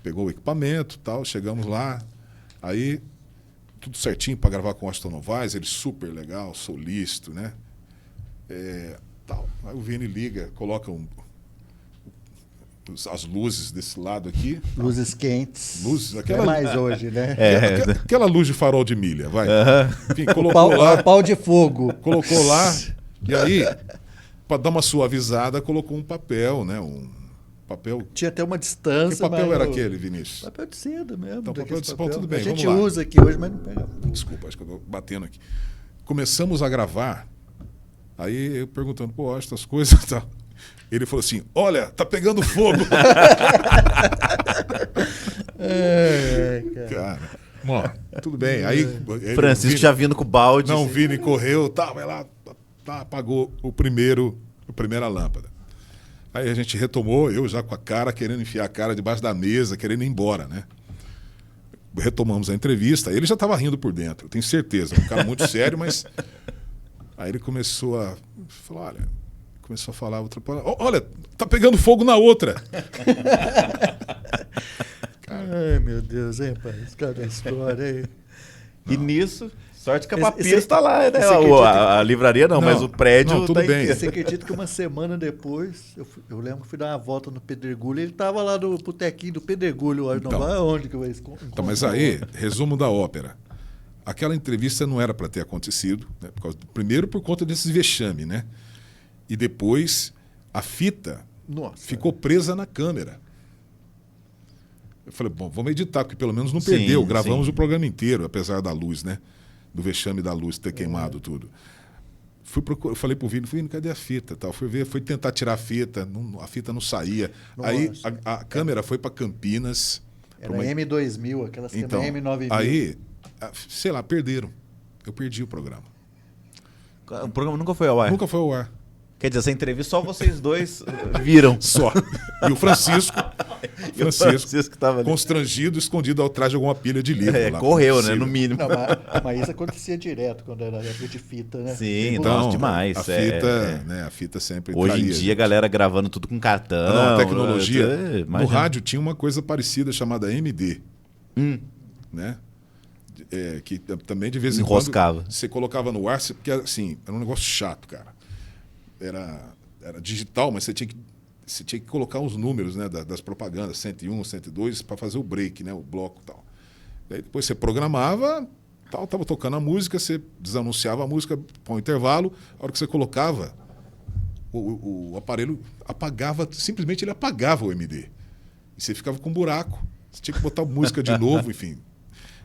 S3: Pegou o equipamento e tal, chegamos lá, aí tudo certinho para gravar com o Washington Novaes, ele super legal, solícito, né? Tal. Aí o Vini liga, coloca as luzes desse lado aqui.
S2: Luzes quentes.
S3: Aquela,
S2: mais hoje, né?
S3: Aquela luz de farol de milha, vai. Enfim, colocou lá.
S2: Pau de fogo.
S3: Colocou lá, e aí, para dar uma suavizada, colocou um papel, né? Papel.
S2: Tinha até uma distância.
S3: Que papel era aquele, Vinícius?
S2: Papel de seda mesmo.
S3: Então, papel de seda, tudo bem.
S2: A gente usa aqui hoje, mas não pega fogo.
S3: Desculpa, acho que eu estou batendo aqui. Começamos a gravar, aí eu perguntando, essas coisas e tal. Ele falou assim, olha, tá pegando fogo. Cara, tudo bem. Aí,
S1: Francisco já vindo com o balde.
S3: Não, o Vini correu, vai lá, apagou a primeira lâmpada. Aí a gente retomou, eu já com a cara, querendo enfiar a cara debaixo da mesa, querendo ir embora, né? Retomamos a entrevista, ele já estava rindo por dentro, eu tenho certeza, um cara muito sério, mas... Aí ele começou a falar, começou a falar outra palavra. Olha, tá pegando fogo na outra.
S2: Ai, meu Deus, hein, rapaz? Cada história aí.
S1: E nisso, sorte que a Papiros está lá, né? A livraria não, mas o prédio
S3: tudo bem.
S2: Você acredita que uma semana depois, eu lembro que fui dar uma volta no Pedregulho, ele estava lá no botequinho do Pedregulho, não vai aonde que eu vou encontrar.
S3: Então, mas aí, resumo da ópera. Aquela entrevista não era para ter acontecido, né? Primeiro por conta desses vexame, né? E depois a fita
S2: Nossa.
S3: Ficou presa na câmera. Eu falei, bom, vamos editar, porque pelo menos não perdeu. Gravamos o programa inteiro, apesar da luz, né? Do vexame da luz ter queimado tudo. Falei pro Vini, cadê a fita? Tal. Fui tentar tirar a fita não saía.
S2: Nossa.
S3: Aí a câmera foi para Campinas.
S2: Era M2000, aquelas que
S3: então,
S2: M9000.
S3: Aí, sei lá, perderam. Eu perdi o programa.
S1: O programa nunca foi ao ar?
S3: Nunca foi ao ar.
S1: Quer dizer, essa entrevista só vocês dois viram.
S3: Só. E o Francisco
S1: tava ali.
S3: Constrangido, escondido atrás de alguma pilha de livro. Lá,
S1: correu, né? No mínimo.
S2: Não, mas isso acontecia direto quando era época de fita, né?
S1: Sim,
S3: então,
S1: demais.
S3: A fita, né? A fita sempre
S1: hoje
S3: traía,
S1: em dia, a galera gravando tudo com cartão.
S3: Não, a tecnologia. No rádio tinha uma coisa parecida chamada MD. Né? Que também de vez em
S1: enroscava.
S3: Quando você colocava no ar, porque assim, era um negócio chato, cara. Era digital, mas você tinha que colocar os números, né, das propagandas, 101, 102, para fazer o break, né, o bloco e tal. Daí depois você programava, estava tocando a música, você desanunciava a música para um intervalo, a hora que você colocava, o aparelho apagava, simplesmente ele apagava o MD. E você ficava com um buraco. Você tinha que botar música de novo, enfim.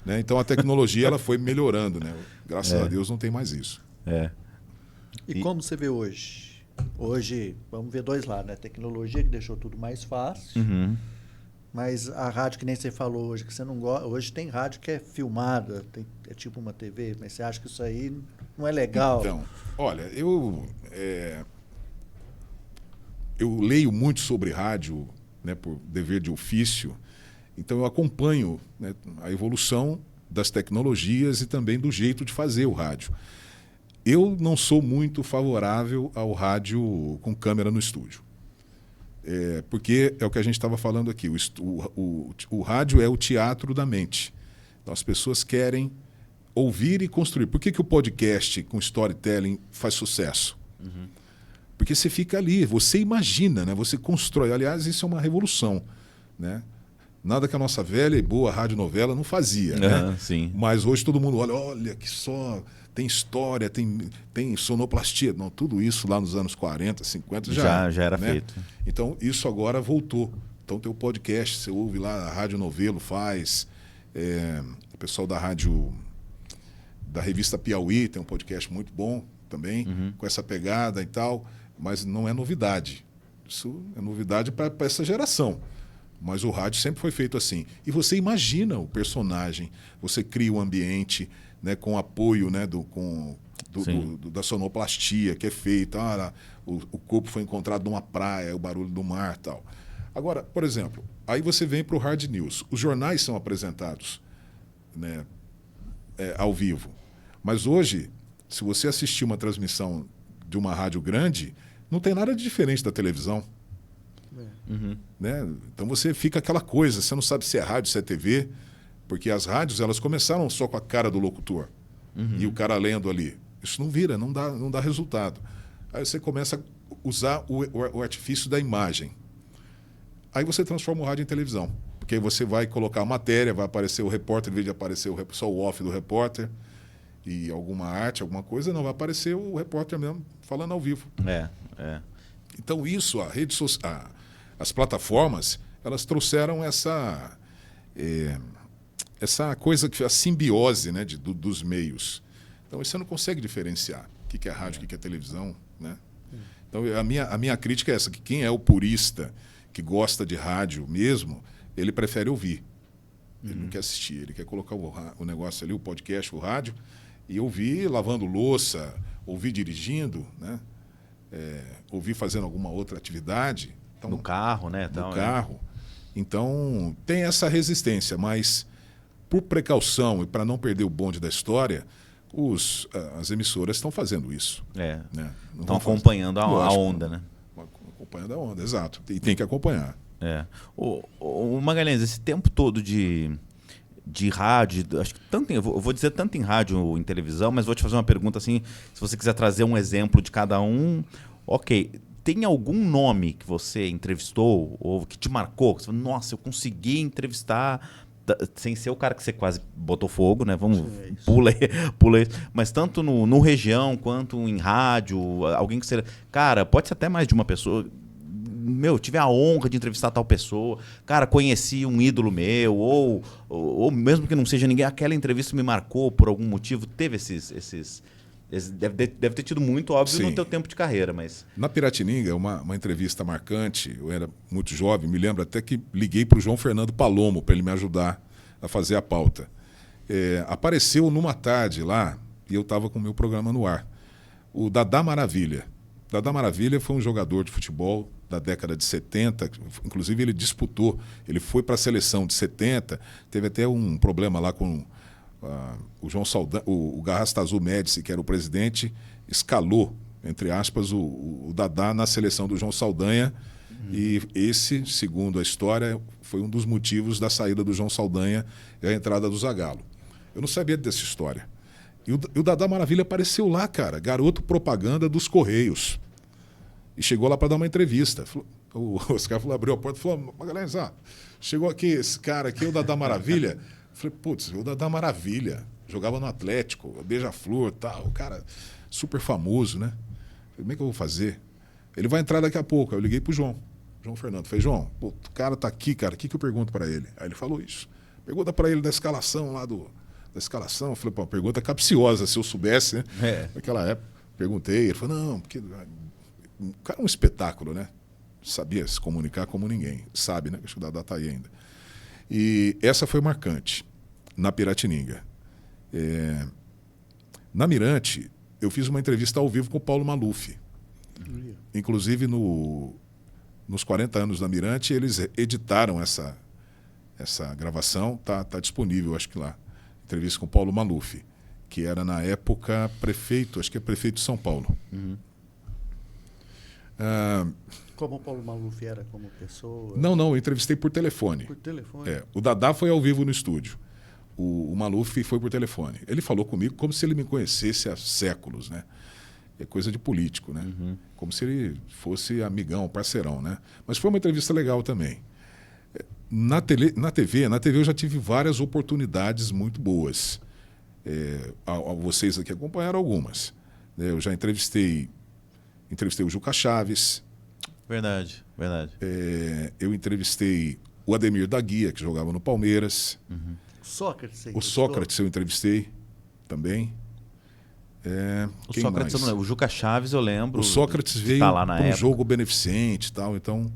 S3: Né? Então a tecnologia ela foi melhorando, né? Graças a Deus não tem mais isso.
S2: E como você vê hoje? Hoje, vamos ver dois lados, né? Tecnologia que deixou tudo mais fácil, mas a rádio que nem você falou hoje, que você não gosta. Hoje tem rádio que é filmada, é tipo uma TV, mas você acha que isso aí não é legal?
S3: Então, olha, eu leio muito sobre rádio, né, por dever de ofício, então eu acompanho, né, a evolução das tecnologias e também do jeito de fazer o rádio. Eu não sou muito favorável ao rádio com câmera no estúdio. Porque é o que a gente estava falando aqui. O rádio é o teatro da mente. Então, as pessoas querem ouvir e construir. Por que o podcast com storytelling faz sucesso? Porque você fica ali, você imagina, né? Você constrói. Aliás, isso é uma revolução. Né? Nada que a nossa velha e boa radionovela não fazia. Né?
S1: Sim.
S3: Mas hoje todo mundo olha que só... Tem história, tem sonoplastia. Não, tudo isso lá nos anos 40, 50
S1: já era,
S3: né?
S1: feito.
S3: Então, isso agora voltou. Então, tem o podcast, você ouve lá, a Rádio Novelo faz, o pessoal da revista Piauí tem um podcast muito bom também, com essa pegada e tal, mas não é novidade. Isso é novidade para essa geração. Mas o rádio sempre foi feito assim. E você imagina o personagem, você cria o ambiente, né, com apoio, né, da sonoplastia que é feita. O corpo foi encontrado numa praia, o barulho do mar e tal. Agora, por exemplo, aí você vem para o Hard News. Os jornais são apresentados, né, ao vivo. Mas hoje, se você assistir uma transmissão de uma rádio grande, não tem nada de diferente da televisão. Né? Então você fica aquela coisa, você não sabe se é rádio, se é TV, porque as rádios elas começaram só com a cara do locutor e o cara lendo ali. Isso não vira, não dá resultado. Aí você começa a usar o artifício da imagem. Aí você transforma o rádio em televisão, porque aí você vai colocar a matéria, vai aparecer o repórter, em vez de aparecer só o off do repórter e alguma arte, alguma coisa, não, vai aparecer o repórter mesmo falando ao vivo. Então isso, a rede social, as plataformas, elas trouxeram essa coisa, a simbiose, né, dos meios. Então você não consegue diferenciar o que é rádio, o que é televisão. Né? Então a minha crítica é essa, que quem é o purista, que gosta de rádio mesmo, ele prefere ouvir. Ele não quer assistir, ele quer colocar o negócio ali, o podcast, o rádio, e ouvir lavando louça, ouvir dirigindo, né? Ouvir fazendo alguma outra atividade. Então,
S1: no carro, né?
S3: No carro. Então, tem essa resistência, mas por precaução e para não perder o bonde da história, as emissoras estão fazendo isso. Né?
S1: Estão acompanhando a onda, né?
S3: Acompanhando a onda, exato. E tem que acompanhar.
S1: O Magalhães, esse tempo todo de rádio, acho que eu vou dizer tanto em rádio ou em televisão, mas vou te fazer uma pergunta assim, se você quiser trazer um exemplo de cada um. Ok, tem algum nome que você entrevistou ou que te marcou? Você falou, nossa, eu consegui entrevistar, sem ser o cara que você quase botou fogo, né? Pula aí. Mas tanto no região quanto em rádio, alguém que você... Cara, pode ser até mais de uma pessoa. tive a honra de entrevistar tal pessoa, cara, conheci um ídolo meu, ou mesmo que não seja ninguém, aquela entrevista me marcou por algum motivo, teve deve ter tido muito, óbvio,
S3: Sim.
S1: no teu tempo de carreira, mas...
S3: Na Piratininga, uma entrevista marcante, eu era muito jovem, me lembro até que liguei para o João Fernando Palomo para ele me ajudar a fazer a pauta. Apareceu numa tarde lá, e eu estava com o meu programa no ar, o Dadá Maravilha. Dadá Maravilha foi um jogador de futebol da década de 70, inclusive ele disputou, ele foi para a seleção de 70, teve até um problema lá com o João Saldanha, o Garrastazu Médici, que era o presidente, escalou, entre aspas, o Dadá na seleção do João Saldanha, e esse, segundo a história, foi um dos motivos da saída do João Saldanha e a entrada do Zagallo. Eu não sabia dessa história. E o Dadá Maravilha apareceu lá, cara, garoto propaganda dos Correios. E chegou lá para dar uma entrevista. O Oscar abriu a porta e falou: Magalhães, chegou aqui esse cara aqui, o Dadá Maravilha. Eu falei, putz, o Dadá Maravilha. Jogava no Atlético, Beija-Flor e tal. O cara super famoso, né? Falei, como é que eu vou fazer? Ele vai entrar daqui a pouco. Aí eu liguei pro João Fernando. Falei, João, o cara tá aqui, cara, o que eu pergunto para ele? Aí ele falou isso. Pergunta para ele da escalação lá da escalação. Eu falei, pô, pergunta capciosa, se eu soubesse, né? Naquela época, perguntei. Ele falou, não, porque o cara é um espetáculo, né? Sabia se comunicar como ninguém. Sabe, né? Acho que o Dadá tá aí ainda. E essa foi marcante, na Piratininga. Na Mirante, eu fiz uma entrevista ao vivo com o Paulo Maluf. Inclusive, nos 40 anos da Mirante, eles editaram essa gravação, tá disponível, acho que lá. Entrevista com o Paulo Maluf, que era, na época, prefeito, acho que é prefeito de São Paulo.
S1: Uhum.
S2: Como o Paulo Maluf era como pessoa?
S3: Não, eu entrevistei por telefone.
S2: Por telefone?
S3: O Dadá foi ao vivo no estúdio. O Maluf foi por telefone. Ele falou comigo como se ele me conhecesse há séculos, né? É coisa de político, né?
S1: Uhum.
S3: Como se ele fosse amigão, parceirão, né? Mas foi uma entrevista legal também. Na TV eu já tive várias oportunidades muito boas. Vocês aqui acompanharam algumas. Eu já entrevistei o Juca Chaves.
S1: Verdade.
S3: Eu entrevistei o Ademir da Guia, que jogava no Palmeiras.
S1: Uhum.
S3: O Sócrates eu entrevistei também.
S1: O Sócrates, eu não lembro. O Juca Chaves eu lembro.
S3: O Sócrates veio
S1: para
S3: um jogo beneficente e tal, então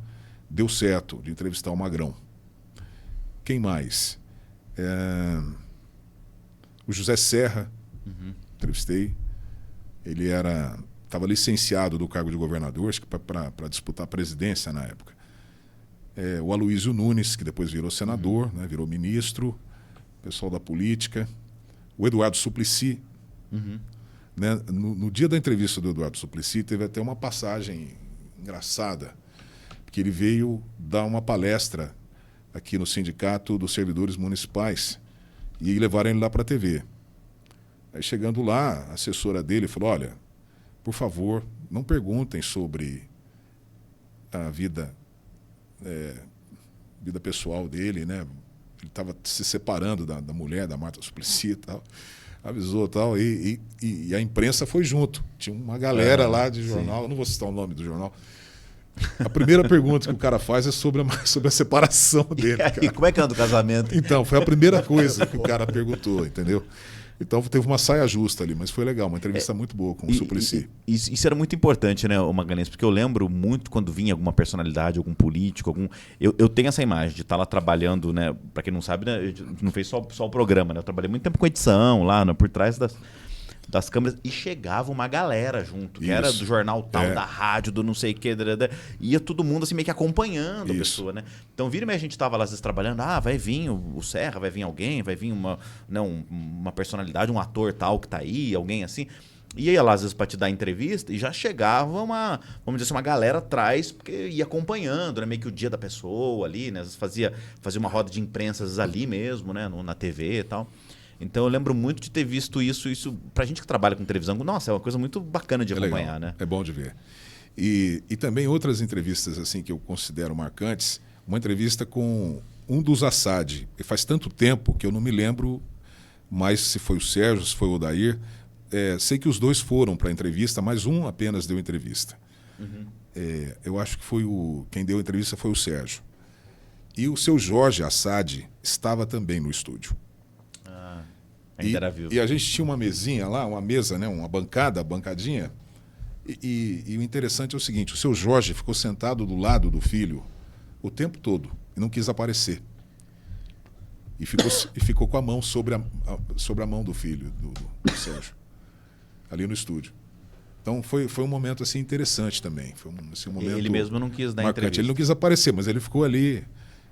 S3: deu certo de entrevistar o Magrão. Quem mais? O José Serra, entrevistei. Ele estava licenciado do cargo de governador, acho que para disputar a presidência na época. O Aloysio Nunes, que depois virou senador, né, virou ministro, pessoal da política. O Eduardo Suplicy. Né, no dia da entrevista do Eduardo Suplicy, teve até uma passagem engraçada, porque ele veio dar uma palestra aqui no Sindicato dos Servidores Municipais e levaram ele lá para a TV. Aí, chegando lá, a assessora dele falou, olha, por favor, não perguntem sobre a vida pessoal dele, né? Ele estava se separando da mulher, da Marta Suplicy e tal. Avisou e tal, e a imprensa foi junto. Tinha uma galera lá de jornal, eu não vou citar o nome do jornal. A primeira pergunta que o cara faz é sobre a separação dele.
S1: E como é que anda o casamento?
S3: Então, foi a primeira coisa que o cara perguntou, entendeu? Então teve uma saia justa ali, mas foi legal, uma entrevista muito boa com o Suplicy.
S1: Isso era muito importante, né, o Magalhães? Porque eu lembro muito quando vinha alguma personalidade, algum político, eu tenho essa imagem de estar lá trabalhando, né? Para quem não sabe, né, a gente não fez só o programa, né? Eu trabalhei muito tempo com edição lá, né, por trás das câmeras, e chegava uma galera junto, que era do jornal tal, da rádio, do não sei o que, ia todo mundo assim meio que acompanhando a pessoa, né? Então, vira e meia a gente tava lá às vezes trabalhando, vai vir o Serra, vai vir alguém, vai vir uma personalidade, um ator tal que tá aí, alguém assim. E ia lá às vezes para te dar entrevista e já chegava vamos dizer assim, uma galera atrás, porque ia acompanhando, né? Meio que o dia da pessoa ali, né? Às vezes fazia uma roda de imprensa às vezes ali mesmo, né? Na TV e tal. Então eu lembro muito de ter visto isso pra gente que trabalha com televisão, nossa, é uma coisa muito bacana de acompanhar,
S3: legal,
S1: né?
S3: É bom de ver. E também outras entrevistas assim que eu considero marcantes, uma entrevista com um dos Assad. E faz tanto tempo que eu não me lembro mais se foi o Sérgio, se foi o Odair. Sei que os dois foram para a entrevista, mas um apenas deu entrevista. eu acho que quem deu a entrevista foi o Sérgio. E o seu Jorge Assad estava também no estúdio.
S1: Ainda era vivo.
S3: E a gente tinha uma mesinha lá, uma mesa, né, uma bancadinha. E o interessante é o seguinte, o seu Jorge ficou sentado do lado do filho o tempo todo e não quis aparecer. E ficou com a mão sobre a mão do filho, do Sérgio, ali no estúdio. Então foi um momento assim, interessante também. Foi um momento
S1: ele mesmo não quis dar
S3: marcante.
S1: entrevista.
S3: Ele não quis aparecer, mas ele ficou ali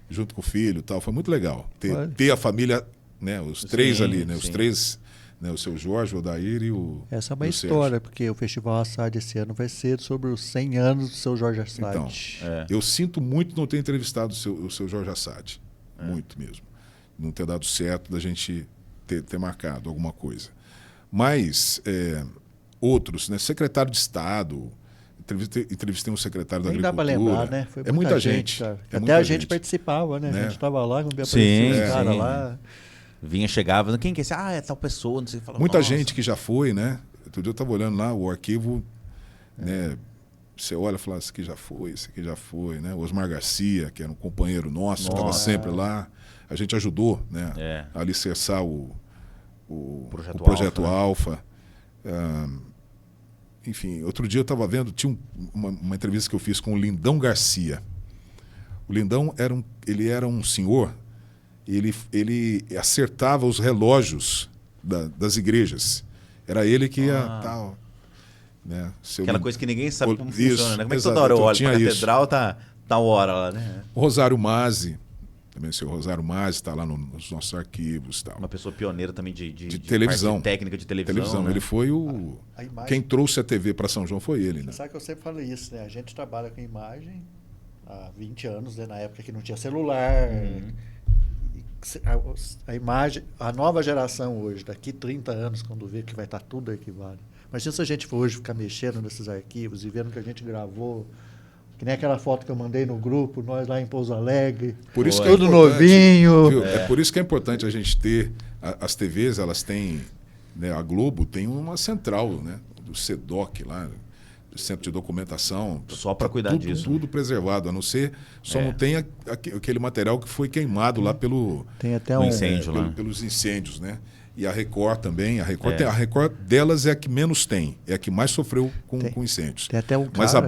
S3: junto com o filho e tal. Foi muito legal ter a família, né, os três ali, né, os três, né, o seu Jorge, o Odair e o
S2: Essa é uma
S3: e o
S2: história,
S3: Sérgio.
S2: porque o Festival Assad esse ano vai ser sobre os 100 anos do seu Jorge Assad.
S3: Então, eu sinto muito não ter entrevistado o seu Jorge Assad. Muito mesmo. Não ter dado certo da gente ter marcado alguma coisa. Mas outros, né, secretário de Estado, entrevistei um secretário da
S2: Nem dá
S3: Agricultura.
S2: para lembrar, né? Foi
S3: muita gente.
S2: cara.
S3: É
S2: Até
S3: muita
S2: a gente
S3: gente.
S2: participava, né?
S3: Né?
S2: A gente estava lá, quando
S1: Sim,
S2: aparecia os caras
S1: sim.
S2: lá.
S1: Vinha, chegava, quem que é esse? É tal pessoa, não sei o que. Falava,
S3: Muita
S1: nossa.
S3: gente que já foi, né? Outro dia eu estava olhando lá o arquivo, né? Você olha e fala, esse aqui já foi, né? O Osmar Garcia, que era um companheiro nosso, estava sempre lá. A gente ajudou, né? A alicerçar o Projeto Alfa. Enfim, outro dia eu estava vendo, tinha uma entrevista que eu fiz com o Lindão Garcia. O Lindão ele era um senhor, ele acertava os relógios das igrejas. Era ele que ia tal, né?
S1: Aquela coisa que ninguém sabe como
S3: Isso,
S1: funciona, né? Como é que
S3: exato.
S1: toda hora eu
S3: Então,
S1: olho
S3: tinha
S1: pra
S3: isso.
S1: catedral, tá hora lá, né?
S3: O Rosário Mazzi, também o seu Rosário Mazzi está lá nos nossos arquivos, tal.
S1: Uma pessoa pioneira também de
S3: televisão.
S1: parte técnica de televisão. Né?
S3: Ele foi
S2: A imagem.
S3: quem trouxe a TV para São João foi ele, né?
S2: Você sabe que eu sempre falo isso, né? A gente trabalha com imagem há 20 anos, né? Na época que não tinha celular. A imagem, a nova geração hoje, daqui 30 anos, quando vê que vai estar tudo arquivado. Imagina se a gente for hoje ficar mexendo nesses arquivos e vendo que a gente gravou, que nem aquela foto que eu mandei no grupo, nós lá em Pouso Alegre,
S3: Por isso que
S2: tudo
S3: é importante,
S2: novinho.
S3: viu? É por isso que é importante a gente ter as TVs, elas têm, né, a Globo tem uma central, né, do CEDOC lá, do Centro de Documentação,
S1: Só para cuidar disso.
S3: Tudo preservado, a não ser só não tem aquele material que foi queimado lá
S2: Tem até
S1: um
S2: um
S1: incêndio lá.
S3: pelos incêndios, né? E a Record também, a Record delas é a que menos tem, é a que mais sofreu com incêndios.
S2: Tem até um
S3: Mas
S2: cara-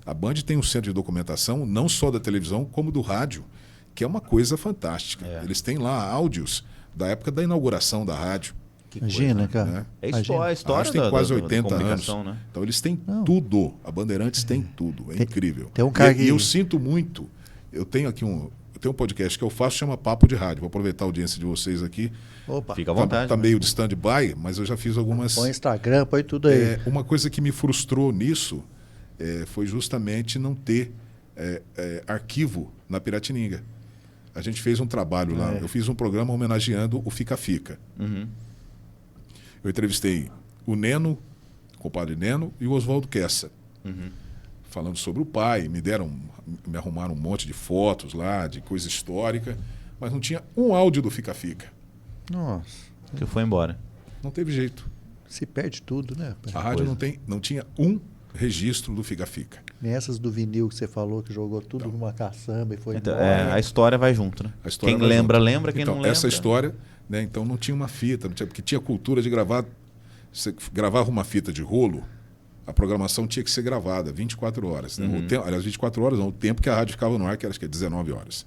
S3: a Band tem um centro de documentação, não só da televisão, como do rádio, que é uma coisa fantástica. Eles têm lá áudios da época da inauguração da rádio.
S1: Que
S2: Imagina,
S1: coisa,
S2: cara.
S3: né?
S1: É
S2: Imagina.
S1: a história
S3: A rádio tem
S1: da,
S3: quase
S1: da
S3: 80 anos.
S1: comunicação, né?
S3: Então eles têm
S2: Não.
S3: tudo. A Bandeirantes tem tudo. É incrível.
S2: tem um cara
S3: e
S2: que-
S3: eu sinto muito. Eu tenho aqui um podcast que eu faço, chama Papo de Rádio. Vou aproveitar a audiência de vocês aqui.
S2: Opa,
S1: Fica à vontade.
S3: Tá meio de stand-by, mas eu já fiz algumas.
S2: põe Instagram, põe tudo aí.
S3: Uma coisa que me frustrou nisso foi justamente não ter arquivo na Piratininga. A gente fez um trabalho lá. Eu fiz um programa homenageando o Fica Fica.
S1: Uhum.
S3: Eu entrevistei o Neno, o compadre Neno, e o Oswaldo Kessa. Falando sobre o pai, me arrumaram um monte de fotos lá, de coisa histórica, mas não tinha um áudio do Fica Fica.
S2: Nossa,
S1: Que foi embora.
S3: Não teve jeito.
S2: se perde tudo, né?
S3: A rádio não tinha um registro do Fica Fica.
S2: Nem essas do vinil que você falou, que jogou tudo numa caçamba e foi
S1: Então,
S2: embora.
S1: a história vai junto, né?
S3: A história
S1: Quem
S3: vai
S1: lembra,
S3: junto.
S1: lembra. Quem
S3: Então,
S1: não lembra...
S3: essa história, né, então não tinha uma fita, porque tinha cultura de gravar. Você gravava uma fita de rolo, a programação tinha que ser gravada 24 horas. Né? Aliás, 24 horas não, o tempo que a rádio ficava no ar, que era acho que 19 horas.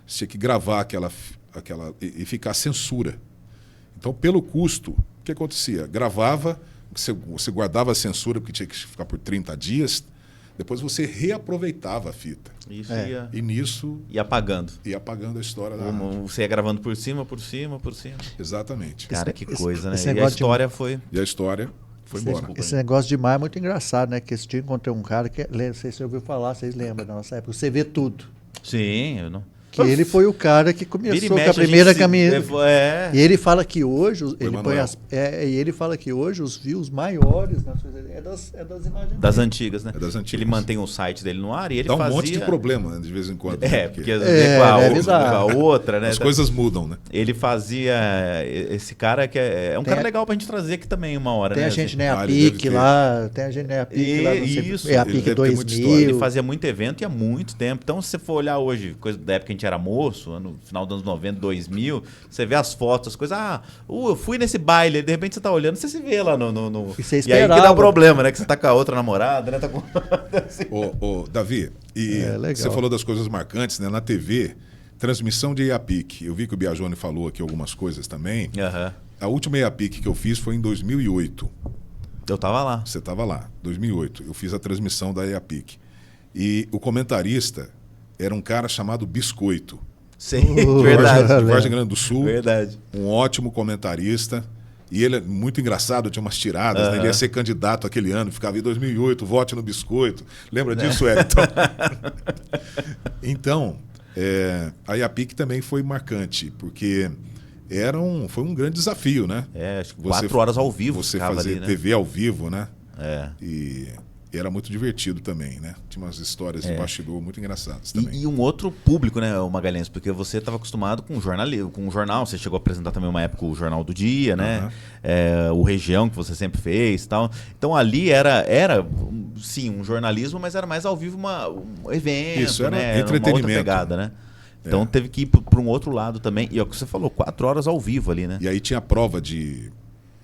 S3: Você tinha que gravar aquela e ficar censura. Então, pelo custo, o que acontecia? Gravava, você guardava a censura, porque tinha que ficar por 30 dias, depois você reaproveitava a fita.
S1: Isso
S3: E nisso
S1: ia apagando.
S3: ia apagando a história da rádio.
S1: Você ia gravando por cima.
S3: Exatamente.
S1: Cara, que coisa, né?
S2: esse
S1: E a
S2: negócio de-
S1: história foi...
S3: E a história foi embora.
S2: Esse negócio de mar é muito engraçado, né? Que esse dia eu encontrei um cara que, não sei se você ouviu falar, vocês lembram da nossa época, você vê tudo.
S1: Sim, eu não...
S2: Que ele foi o cara que
S1: Vira e
S2: começou com
S1: mexe,
S2: a primeira
S1: gente
S2: caminhada.
S1: É.
S2: E ele fala que hoje,
S3: Emanuel.
S2: e ele fala que hoje os views maiores nas suas é das imagens
S1: Das
S2: dele.
S1: antigas, né?
S3: É das antigas.
S1: Ele mantém o site dele no ar e ele
S3: Dá um
S1: fazia...
S3: monte de problema, né, de vez em quando.
S1: É,
S3: né,
S1: porque às vezes com
S2: deve dar.
S1: com a outra, né?
S3: as coisas mudam, né?
S1: Ele fazia... Esse cara que é um
S2: Tem
S1: cara
S2: a-
S1: legal pra gente trazer aqui também uma hora,
S2: Tem
S1: né?
S2: a gente
S1: assim.
S2: na
S3: Ah, ele deve
S2: EAPIC
S3: ter.
S2: lá, tem a gente na EAPIC lá, não sei,
S1: Isso,
S2: EAPIC
S3: ele deve ter muita
S2: 2000.
S1: Ele fazia muito evento e há muito tempo. Então, se você for olhar hoje, coisa da época que a gente era moço, no final dos anos 90, 2000, você vê as fotos, as coisas. Eu fui nesse baile, de repente você tá olhando, você se vê lá no...
S2: E você
S1: E aí que dá
S2: esperava.
S1: o problema, né? Que você tá com a outra namorada, né? Tá com... assim.
S3: Ô, Davi, e
S2: legal.
S3: você falou das coisas marcantes, né? Na TV, transmissão de EAPIC. Eu vi que o Biagione falou aqui algumas coisas também.
S1: Aham.
S3: A última EAPIC que eu fiz foi em 2008.
S1: Eu tava lá.
S3: Você estava lá, 2008. Eu fiz a transmissão da EAPIC. E o comentarista era um cara chamado Biscoito.
S1: Sim, verdade.
S3: De Vargem Grande do Sul.
S1: Verdade.
S3: Um ótimo comentarista. E ele é muito engraçado, tinha umas tiradas, né? Ele ia ser candidato aquele ano, ficava em 2008, vote no Biscoito. Lembra disso, Elton? Então, a EAPIC também foi marcante, porque foi um grande desafio, né?
S1: Acho que 4 horas ao vivo.
S3: Você
S1: ficava
S3: fazer
S1: ali, né?
S3: TV ao vivo, né?
S1: É.
S3: E era muito divertido também, né? Tinha umas histórias de bastidor muito engraçadas também.
S1: E um outro público, né, o Magalhães, porque você estava acostumado com com jornal, você chegou a apresentar também uma época o Jornal do Dia, né? O Região, que você sempre fez e tal. Então ali era sim, um jornalismo, mas era mais ao vivo um evento,
S3: Isso, era
S1: né?
S3: entretenimento.
S1: Uma outra pegada, né? Então teve que ir para um outro lado também. E é o que você falou, 4 horas ao vivo ali, né?
S3: E aí tinha a prova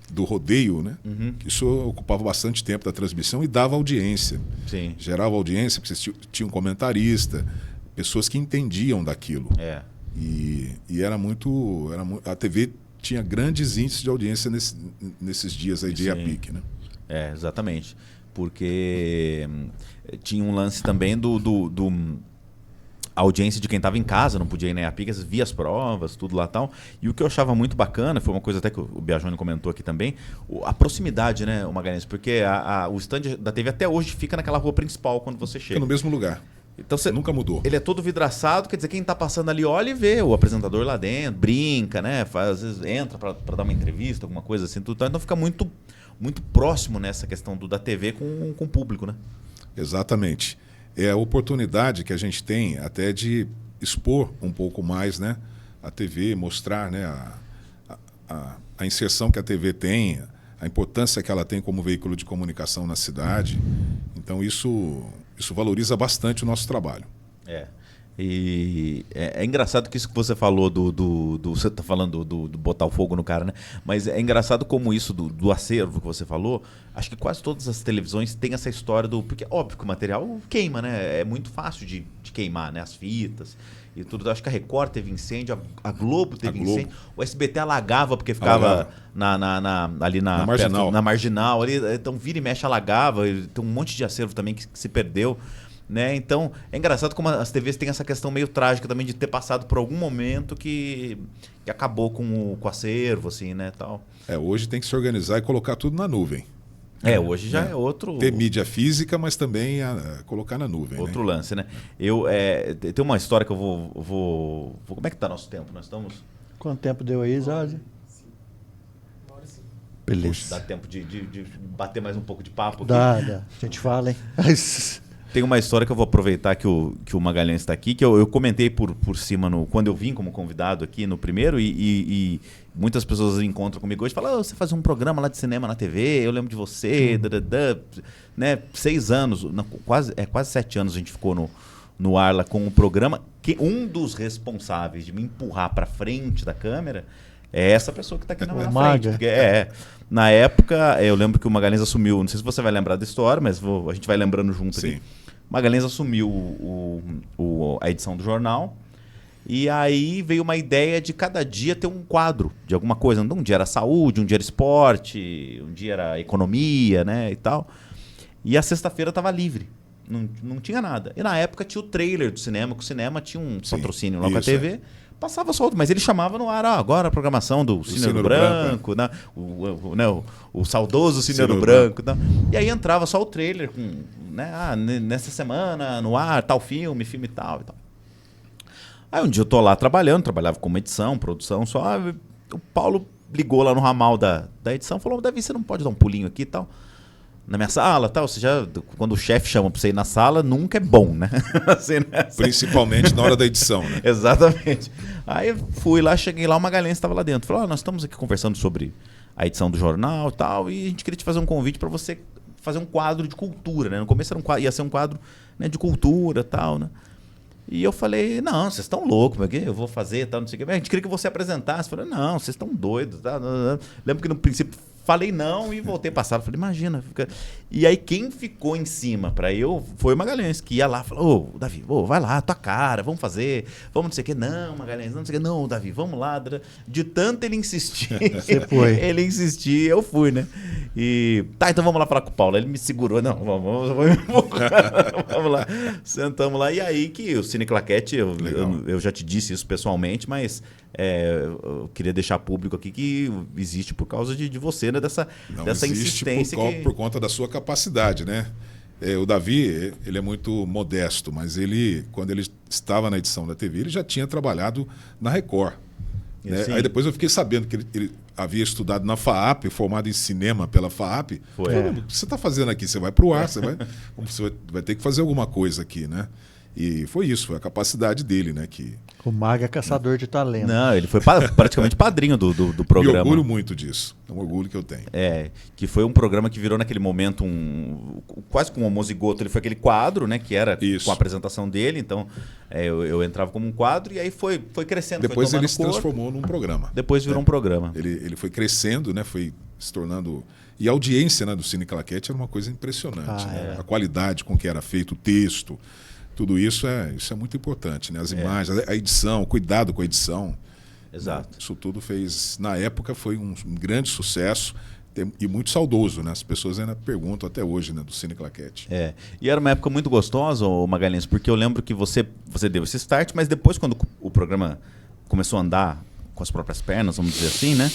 S3: do rodeio, né? Isso ocupava bastante tempo da transmissão e dava audiência.
S1: Sim.
S3: Gerava audiência, porque você tinha um comentarista, pessoas que entendiam daquilo. E a TV tinha grandes índices de audiência nesses dias aí de
S1: Sim.
S3: EAPIC, né?
S1: Exatamente. Porque tinha um lance também a audiência de quem estava em casa, não podia ir na EAPIC, via as provas, tudo lá e tal. E o que eu achava muito bacana, foi uma coisa até que o Biagione comentou aqui também, a proximidade, né, o Magalhães? Porque o stand da TV até hoje fica naquela rua principal quando você chega.
S3: Fica no mesmo lugar.
S1: Então,
S3: Nunca mudou.
S1: Ele é todo vidraçado, quer dizer, quem está passando ali olha e vê o apresentador lá dentro, brinca, né? Às vezes entra para dar uma entrevista, alguma coisa assim, tudo. Então fica muito, muito próximo nessa questão da TV com o público, né?
S3: Exatamente. É a oportunidade que a gente tem até de expor um pouco mais, né, a TV, mostrar, né, a inserção que a TV tem, a importância que ela tem como veículo de comunicação na cidade. Então isso valoriza bastante o nosso trabalho.
S1: E é engraçado que isso que você falou você está falando do botar o fogo no cara, né? Mas é engraçado como isso do acervo que você falou, acho que quase todas as televisões têm essa história porque óbvio que o material queima, né? É muito fácil de queimar, né? As fitas e tudo. Acho que a Record teve incêndio, a Globo teve incêndio, o SBT alagava porque ficava ali na
S3: Marginal.
S1: na Marginal, ali, então vira e mexe alagava, tem um monte de acervo também que se perdeu. Né? Então, é engraçado como as TVs têm essa questão meio trágica também de ter passado por algum momento que acabou com o acervo, assim, né? Tal.
S3: Hoje tem que se organizar e colocar tudo na nuvem.
S1: Hoje já é outro...
S3: Ter mídia física, mas também colocar na nuvem.
S1: Outro
S3: né?
S1: lance, né? Tem uma história que eu vou... Como é que tá nosso tempo? Nós estamos...
S2: Quanto tempo deu aí, Jorge? Beleza.
S1: Dá tempo de bater mais um pouco de papo aqui?
S2: Dá. A gente fala, hein?
S1: Tem uma história que eu vou aproveitar que o Magalhães está aqui, que eu comentei por cima quando eu vim como convidado aqui no primeiro, e muitas pessoas encontram comigo hoje e falam, você fazia um programa lá de cinema na TV, eu lembro de você, né? 6 anos, quase 7 anos a gente ficou no ar lá com o programa, que um dos responsáveis de me empurrar para frente da câmera é essa pessoa que está aqui na minha frente. Porque na época, eu lembro que o Magalhães assumiu, não sei se você vai lembrar da história, mas a gente vai lembrando junto aqui. Magalhães assumiu a edição do jornal e aí veio uma ideia de cada dia ter um quadro de alguma coisa. Um dia era saúde, um dia era esporte, um dia era economia, né, e tal. E a sexta-feira estava livre, não tinha nada. E na época tinha o trailer do cinema, que o cinema tinha um patrocínio lá com a TV. Passava solto, mas ele chamava no ar, agora a programação do Cine do Branco, né? O saudoso Cine do Branco. Né? E aí entrava só o trailer com, né? Nessa semana, no ar, tal filme tal e tal. Aí um dia eu tô lá trabalhava com edição, produção, só o Paulo ligou lá no ramal da edição, falou, Davi, você não pode dar um pulinho aqui e tal? Na minha sala, tal, quando o chefe chama pra você ir na sala, nunca é bom, né? Assim, né?
S3: Principalmente na hora da edição, né?
S1: Exatamente. Aí eu fui lá, cheguei lá, o Magalhães estava lá dentro. Falou, nós estamos aqui conversando sobre a edição do jornal e tal, e a gente queria te fazer um convite para você fazer um quadro de cultura, né? No começo ia ser um quadro, né, de cultura e tal, né? E eu falei, não, vocês estão loucos, eu vou fazer, tal, não sei o que. A gente queria que você apresentasse. Eu falei, não, vocês estão doidos. Tá? Lembro que no princípio falei não e voltei passado. Falei, imagina. E aí quem ficou em cima para eu foi o Magalhães, que ia lá e falou, ô, Davi, vai lá, tua cara, vamos fazer, vamos não sei o que. Não, Magalhães, não sei o que. Não, Davi, vamos lá. De tanto ele insistir,
S2: você foi.
S1: Ele insistir, eu fui, né? E tá, então vamos lá falar com o Paulo. Ele me segurou, não, vamos lá. Sentamos lá. E aí que o Cine Claquete, eu já te disse isso pessoalmente, mas eu queria deixar público aqui que existe por causa de você, né? Dessa insistência.
S3: Por conta da sua capacidade, né? O Davi, ele é muito modesto, mas quando ele estava na edição da TV, ele já tinha trabalhado na Record. Né? Aí depois eu fiquei sabendo que ele havia estudado na FAAP, formado em cinema pela FAAP. O que você está fazendo aqui? Você vai para o ar, você vai ter que fazer alguma coisa aqui, né? E foi isso, foi a capacidade dele, né?
S2: O Maga é caçador de talento.
S1: Não, ele foi praticamente padrinho do programa.
S3: Me orgulho muito disso. É um orgulho que eu tenho.
S1: Que foi um programa que virou naquele momento quase com um homozigoto. Ele foi aquele quadro, né? Que era com a apresentação dele. Então, eu entrava como um quadro e aí foi crescendo.
S3: Depois ele se transformou num programa.
S1: Depois virou um programa.
S3: Ele foi crescendo, né? Foi se tornando... E a audiência, né, do Cine Claquete era uma coisa impressionante. Né? A qualidade com que era feito o texto... Tudo isso é muito importante, né? As imagens, a edição, o cuidado com a edição.
S1: Exato.
S3: Isso tudo na época, foi um grande sucesso e muito saudoso, né? As pessoas ainda perguntam até hoje, né? Do Cine Claquete.
S1: E era uma época muito gostosa, Magalhães, porque eu lembro que você deu esse start, mas depois, quando o programa começou a andar com as próprias pernas, vamos dizer assim, né?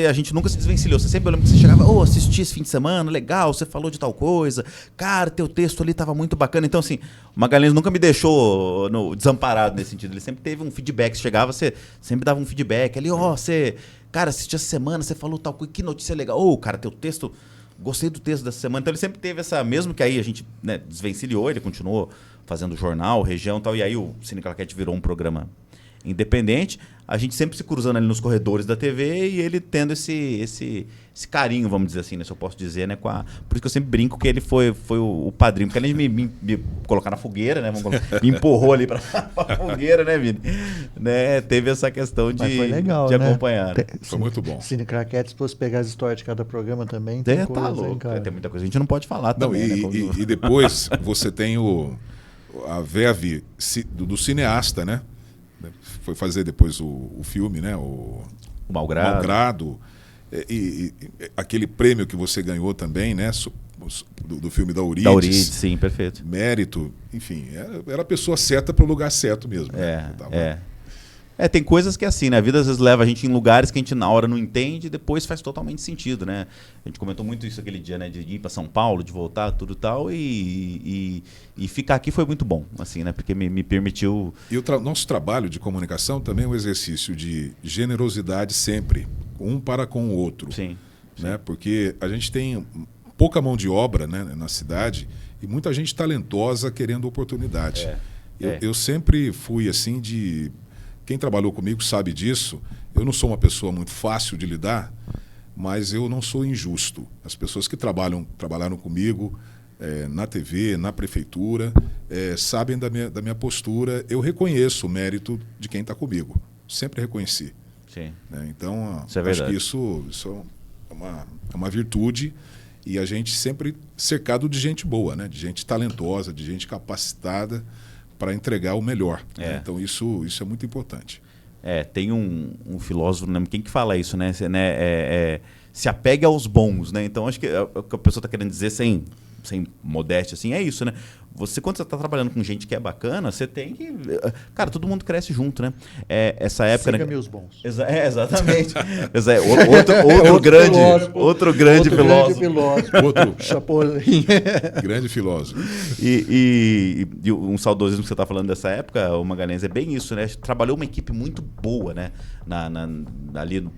S1: A gente nunca se desvencilhou. Você sempre, eu lembro que você chegava, assisti esse fim de semana, legal, você falou de tal coisa, cara, teu texto ali estava muito bacana. Então, assim, o Magalhães nunca me deixou desamparado nesse sentido. Ele sempre teve um feedback. Você chegava, você sempre dava um feedback. Ali, cara, assisti essa semana, você falou tal coisa, que notícia legal. Cara, teu texto, gostei do texto dessa semana. Então, ele sempre teve mesmo que aí a gente, né, desvencilhou, ele continuou fazendo jornal, região e tal, e aí o Cine Claquete virou um programa independente, a gente sempre se cruzando ali nos corredores da TV e ele tendo esse carinho, vamos dizer assim, né, se eu posso dizer, né, por isso que eu sempre brinco que ele foi o padrinho, porque além de me colocar na fogueira, né, me empurrou ali para a fogueira, né, Vini? Né, teve essa questão de acompanhar. Né?
S3: Foi muito bom.
S2: Cine Claquete, se fosse pegar as histórias de cada programa também, tem coisa,
S1: tá louco, cara. Tem muita coisa que a gente não pode falar também.
S3: E depois você tem a verve do cineasta, né? Foi fazer depois o filme, né? O Malgrado. E aquele prêmio que você ganhou também, né? Do filme da Euridice.
S1: Da Euridice, sim, perfeito.
S3: Mérito, enfim, era a pessoa certa para o lugar certo mesmo.
S1: Tem coisas que assim, né? A vida às vezes leva a gente em lugares que a gente na hora não entende e depois faz totalmente sentido, né? A gente comentou muito isso aquele dia, né? De ir para São Paulo, de voltar, tudo tal, e ficar aqui foi muito bom, assim, né? Porque me permitiu...
S3: E o nosso trabalho de comunicação também é um exercício de generosidade sempre, um para com o outro.
S1: Sim.
S3: Né? Porque a gente tem pouca mão de obra, né, na cidade e muita gente talentosa querendo oportunidade. Eu sempre fui assim de... Quem trabalhou comigo sabe disso. Eu não sou uma pessoa muito fácil de lidar, mas eu não sou injusto. As pessoas que trabalharam comigo na TV, na prefeitura, sabem da minha postura. Eu reconheço o mérito de quem está comigo. Sempre reconheci.
S1: Sim.
S3: Então,
S1: isso é
S3: acho que isso é uma virtude e a gente sempre cercado de gente boa, né? De gente talentosa, de gente capacitada para entregar o melhor. Né? Então, isso é muito importante.
S1: Tem um filósofo, não lembro quem que fala isso, né? Se apegue aos bons, né? Então, acho que o que a pessoa está querendo dizer sem modéstia, assim, é isso, né? quando você está trabalhando com gente que é bacana, você tem que... Cara, todo mundo cresce junto, né? Essa época...
S2: Siga meus bons.
S1: Exatamente. Outro grande filósofo.
S3: Outro
S2: Chapolin.
S3: grande filósofo.
S1: E um saudosismo que você está falando dessa época, o Magalhães, é bem isso, né? Trabalhou uma equipe muito boa, né?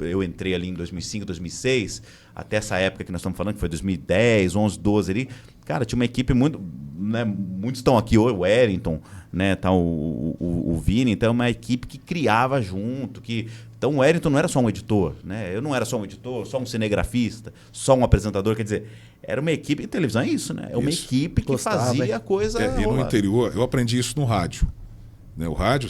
S1: Eu entrei ali em 2005, 2006, até essa época que nós estamos falando, que foi 2010, 11, 12 ali. Cara, tinha uma equipe muito... Né, muitos estão aqui, o Wellington, né, tá o Vini, então é uma equipe que criava junto. Então o Wellington não era só um editor, né? Eu não era só um editor, só um cinegrafista, só um apresentador, quer dizer, era uma equipe, televisão é isso, né? É uma equipe que fazia a coisa.
S3: E no interior, eu aprendi isso no rádio. Né? O rádio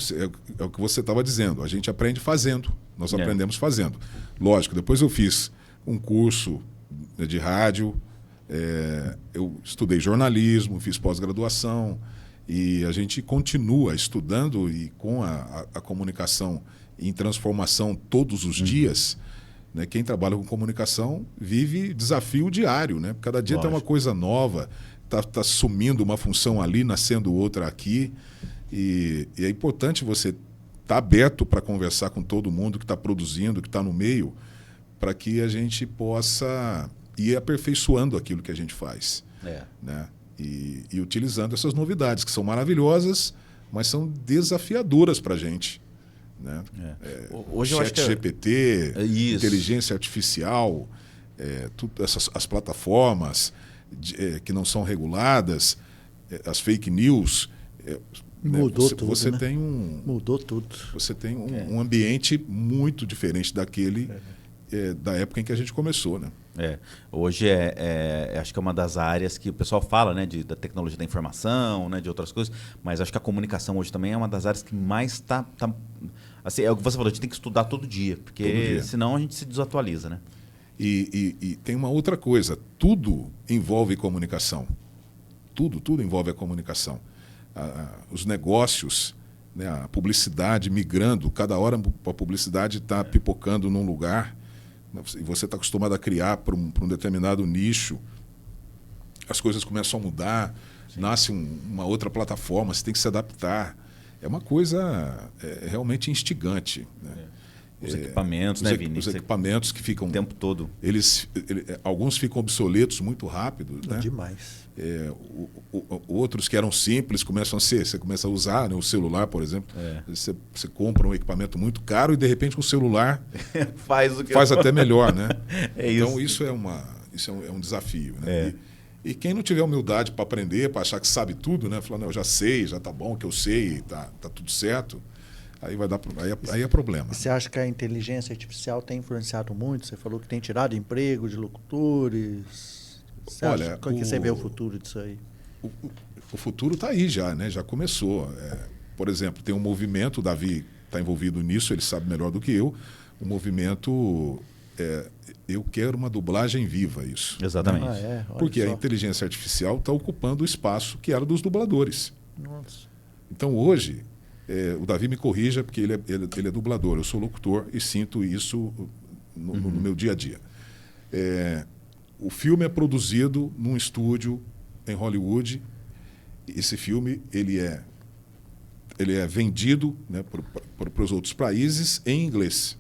S3: é o que você estava dizendo, a gente aprende fazendo, nós aprendemos fazendo. Lógico, depois eu fiz um curso de rádio. Eu estudei jornalismo, fiz pós-graduação e a gente continua estudando e com a comunicação em transformação todos os dias. Né? Quem trabalha com comunicação vive desafio diário. Né? Cada dia tem uma coisa nova, tá sumindo uma função ali, nascendo outra aqui. E é importante você estar aberto para conversar com todo mundo que está produzindo, que está no meio, para que a gente possa... e aperfeiçoando aquilo que a gente faz. Né? E utilizando essas novidades, que são maravilhosas, mas são desafiadoras para a gente. Né?
S1: Hoje eu acho que
S3: GPT, inteligência artificial, as plataformas que não são reguladas, as fake news.
S2: Mudou tudo.
S3: Você
S2: né?
S3: tem
S2: Mudou tudo.
S3: Você tem um ambiente muito diferente daquele da época em que a gente começou, né?
S1: Hoje acho que é uma das áreas que o pessoal fala, né, da tecnologia da informação, né, de outras coisas, mas acho que a comunicação hoje também é uma das áreas que mais está assim, é o que você falou, a gente tem que estudar todo dia, porque senão a gente se desatualiza, né?
S3: E tem uma outra coisa, tudo envolve comunicação. Tudo envolve a comunicação. Os negócios, né, a publicidade migrando, cada hora a publicidade está pipocando num lugar, e você está acostumado a criar para um determinado nicho, as coisas começam a mudar, nasce uma outra plataforma, você tem que se adaptar. É uma coisa realmente instigante. Né?
S1: Os equipamentos, né, Vini?
S3: Os equipamentos que ficam...
S1: O tempo todo.
S3: Alguns ficam obsoletos muito rápido. Né?
S2: Demais.
S3: Outros que eram simples começam a ser... Você começa a usar, né, o celular, por exemplo. Você compra um equipamento muito caro e, de repente, com o celular faz até melhor. Né? Então, isso é um desafio. Né? E quem não tiver humildade para aprender, para achar que sabe tudo, né? Falar, não, eu já sei, já está bom, que eu sei, tá tudo certo... Aí é problema.
S2: Você acha que a inteligência artificial tem influenciado muito? Você falou que tem tirado emprego de locutores. Como que você vê o futuro disso aí?
S3: O futuro está aí já, né? Já começou. Por exemplo, tem um movimento, o Davi está envolvido nisso, ele sabe melhor do que eu, o movimento Eu Quero uma Dublagem Viva, isso.
S1: Exatamente.
S3: Porque a inteligência artificial está ocupando o espaço que era dos dubladores.
S2: Nossa.
S3: Então, hoje... o Davi me corrija, porque ele é dublador, eu sou locutor e sinto isso no meu dia a dia. O filme é produzido num estúdio em Hollywood. Esse filme ele é vendido, né, para os outros países em inglês.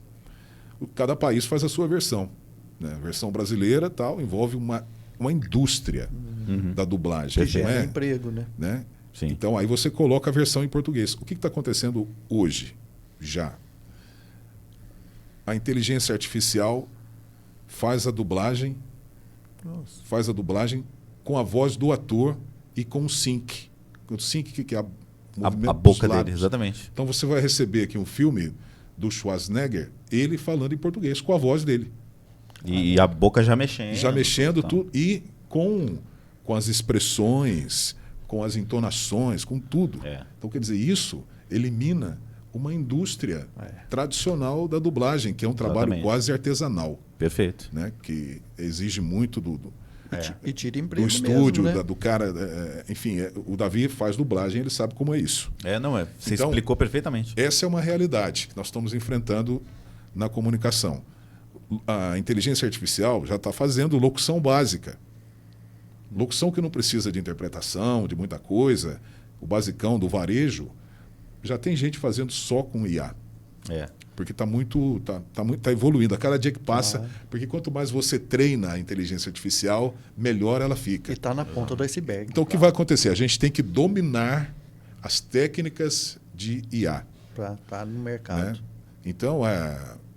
S3: Cada país faz a sua versão. Né? A versão brasileira tal, envolve uma indústria da dublagem.
S2: Gera emprego, né?
S1: Sim.
S3: Então, aí você coloca a versão em português. O que está acontecendo hoje, já? A inteligência artificial faz a dublagem com a voz do ator e com o sync. O sync que é
S1: a boca dele, exatamente.
S3: Então, você vai receber aqui um filme do Schwarzenegger, ele falando em português, com a voz dele.
S1: E a boca já mexendo.
S3: Já mexendo, tudo. E com as expressões... com as entonações, com tudo. Então, quer dizer, isso elimina uma indústria tradicional da dublagem, que é um trabalho quase artesanal.
S1: Perfeito.
S3: Né? Que exige muito
S2: e tira emprego
S3: do estúdio,
S2: mesmo, né?
S3: do cara. Enfim, o Davi faz dublagem, ele sabe como é isso.
S1: Você explicou perfeitamente.
S3: Essa é uma realidade que nós estamos enfrentando na comunicação. A inteligência artificial já está fazendo locução básica. Locução que não precisa de interpretação, de muita coisa, o basicão do varejo, já tem gente fazendo só com IA. Porque está tá evoluindo a cada dia que passa, porque quanto mais você treina a inteligência artificial, melhor ela fica.
S2: E está na ponta do iceberg.
S3: Então, o que vai acontecer? A gente tem que dominar as técnicas de IA.
S2: Para estar no mercado.
S3: Né? Então,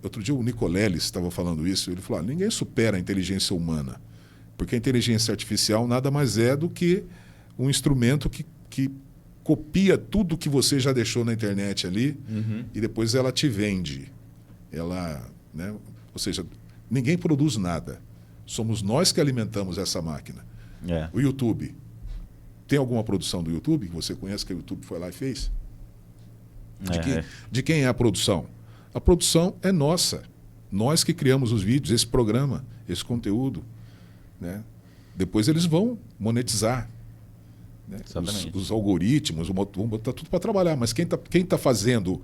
S3: outro dia o Nicoleles estava falando isso, ele falou, ninguém supera a inteligência humana, porque a inteligência artificial nada mais é do que um instrumento que copia tudo que você já deixou na internet ali e depois ela te vende. Né? Ou seja, ninguém produz nada. Somos nós que alimentamos essa máquina. O YouTube. Tem alguma produção do YouTube que você conhece que o YouTube foi lá e fez? De quem é a produção? A produção é nossa. Nós que criamos os vídeos, esse programa, esse conteúdo. Né? Depois eles vão monetizar. Né? Os algoritmos, vão botar tudo para trabalhar. Mas quem tá fazendo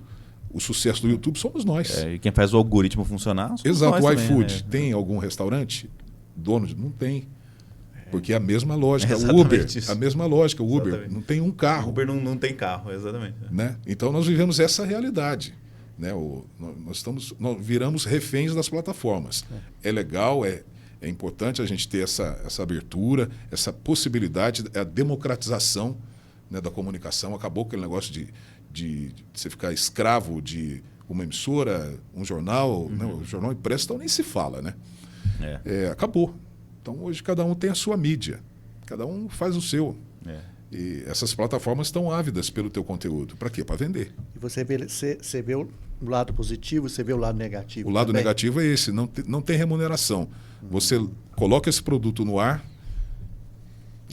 S3: o sucesso do YouTube somos nós.
S1: E quem faz o algoritmo funcionar somos
S3: Exato.
S1: nós
S3: O iFood.
S1: também, né?
S3: Tem algum restaurante? Dono de... Não tem. Porque é a mesma lógica. O
S1: Exatamente
S3: Uber,
S1: isso.
S3: a mesma lógica. O Uber
S1: Exatamente.
S3: não tem um carro.
S1: O Uber não tem carro, exatamente.
S3: Né? Então nós vivemos essa realidade. Né? Nós viramos reféns das plataformas. É legal, é importante a gente ter essa abertura, essa possibilidade, a democratização, né, da comunicação. Acabou aquele negócio de você ficar escravo de uma emissora, um jornal, né? O jornal impresso então nem se fala. Né? Acabou. Então hoje cada um tem a sua mídia, cada um faz o seu. E essas plataformas estão ávidas pelo teu conteúdo. Para quê? Para vender.
S2: E você vê o lado positivo, você vê o lado negativo.
S3: O lado
S2: também.
S3: negativo é esse, não tem remuneração. Você coloca esse produto no ar,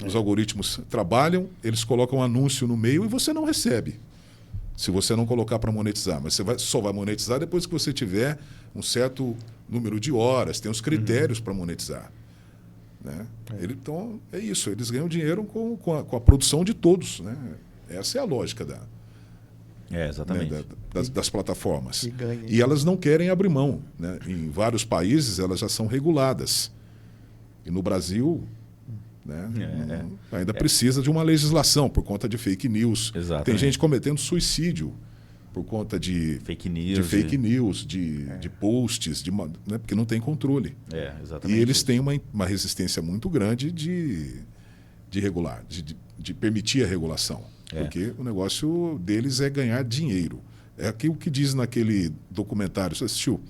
S3: os algoritmos trabalham, eles colocam um anúncio no meio e você não recebe. Se você não colocar para monetizar. Mas você só vai monetizar depois que você tiver um certo número de horas, tem os critérios para monetizar. Né? Então, é isso. Eles ganham dinheiro com a produção de todos. Né? Essa é a lógica
S1: exatamente.
S3: Né, das plataformas.
S2: E
S3: elas não querem abrir mão. Né? Em vários países, elas já são reguladas. E no Brasil, né, ainda precisa de uma legislação por conta de fake news.
S1: Exatamente.
S3: Tem gente cometendo suicídio por conta de
S1: fake
S3: news, de posts, né, porque não tem controle.
S1: Exatamente.
S3: E eles têm uma resistência muito grande de regular, de permitir a regulação. Porque o negócio deles é ganhar dinheiro. É aquilo que diz naquele documentário. Você assistiu?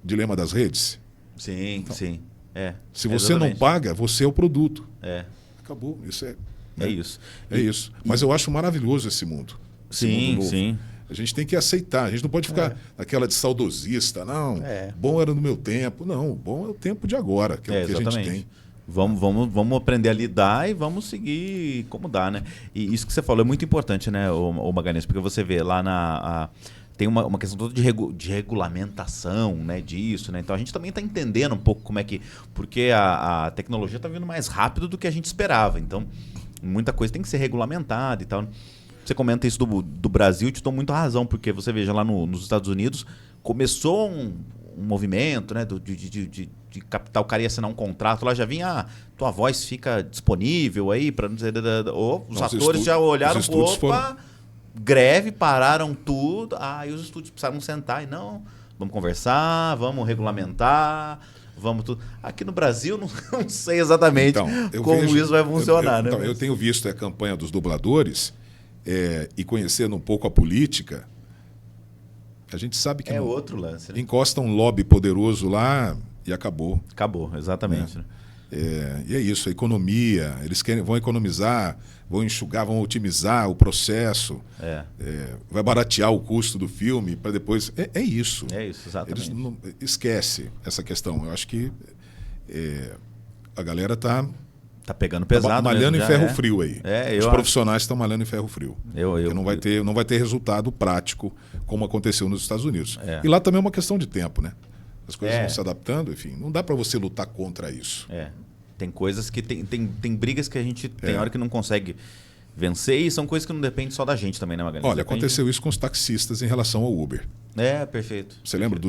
S3: Dilema das Redes?
S1: Sim,
S3: então,
S1: sim.
S3: Se você não paga, você é o produto. Acabou. Isso
S1: isso.
S3: É isso. Mas eu acho maravilhoso esse mundo.
S1: Sim.
S3: A gente tem que aceitar. A gente não pode ficar naquela de saudosista. Não, bom era no meu tempo. Não, bom é o tempo de agora, que é o que a gente tem.
S1: Vamos aprender a lidar e vamos seguir como dá, né? E isso que você falou é muito importante, né, o Magalhães? Porque você vê lá tem uma questão toda de regulamentação, né, disso, né? Então a gente também está entendendo um pouco como é que... Porque a tecnologia está vindo mais rápido do que a gente esperava. Então, muita coisa tem que ser regulamentada e tal. Você comenta isso do Brasil, te dou muito razão, porque você veja lá nos Estados Unidos, começou um movimento, né, de capital, o cara ia assinar um contrato, lá já vinha, tua voz fica disponível aí, para não dizer... Os atores já olharam, greve, pararam tudo, aí os estúdios precisaram sentar e vamos conversar, vamos regulamentar, vamos tudo. Aqui no Brasil, não sei exatamente isso vai funcionar.
S3: Então, eu tenho visto a campanha dos dubladores e conhecendo um pouco a política, a gente sabe que
S1: outro lance, né?
S3: Encosta um lobby poderoso lá e acabou.
S1: Acabou, exatamente.
S3: Né? E é isso, a economia, eles vão economizar, vão enxugar, vão otimizar o processo, vai baratear o custo do filme para depois... É isso.
S1: É isso, exatamente.
S3: Eles esquece essa questão. Eu acho que a galera está...
S1: Tá pegando pesado.
S3: Malhando em ferro frio aí. Os profissionais estão malhando em ferro frio. Não vai ter resultado prático como aconteceu nos Estados Unidos. E lá também é uma questão de tempo, né? As coisas vão se adaptando, enfim. Não dá para você lutar contra isso.
S1: Tem coisas que... Tem brigas que a gente tem hora que não consegue vencer e são coisas que não dependem só da gente também, né, Magalhães?
S3: Olha, aconteceu isso com os taxistas em relação ao Uber.
S1: Perfeito.
S3: Você lembra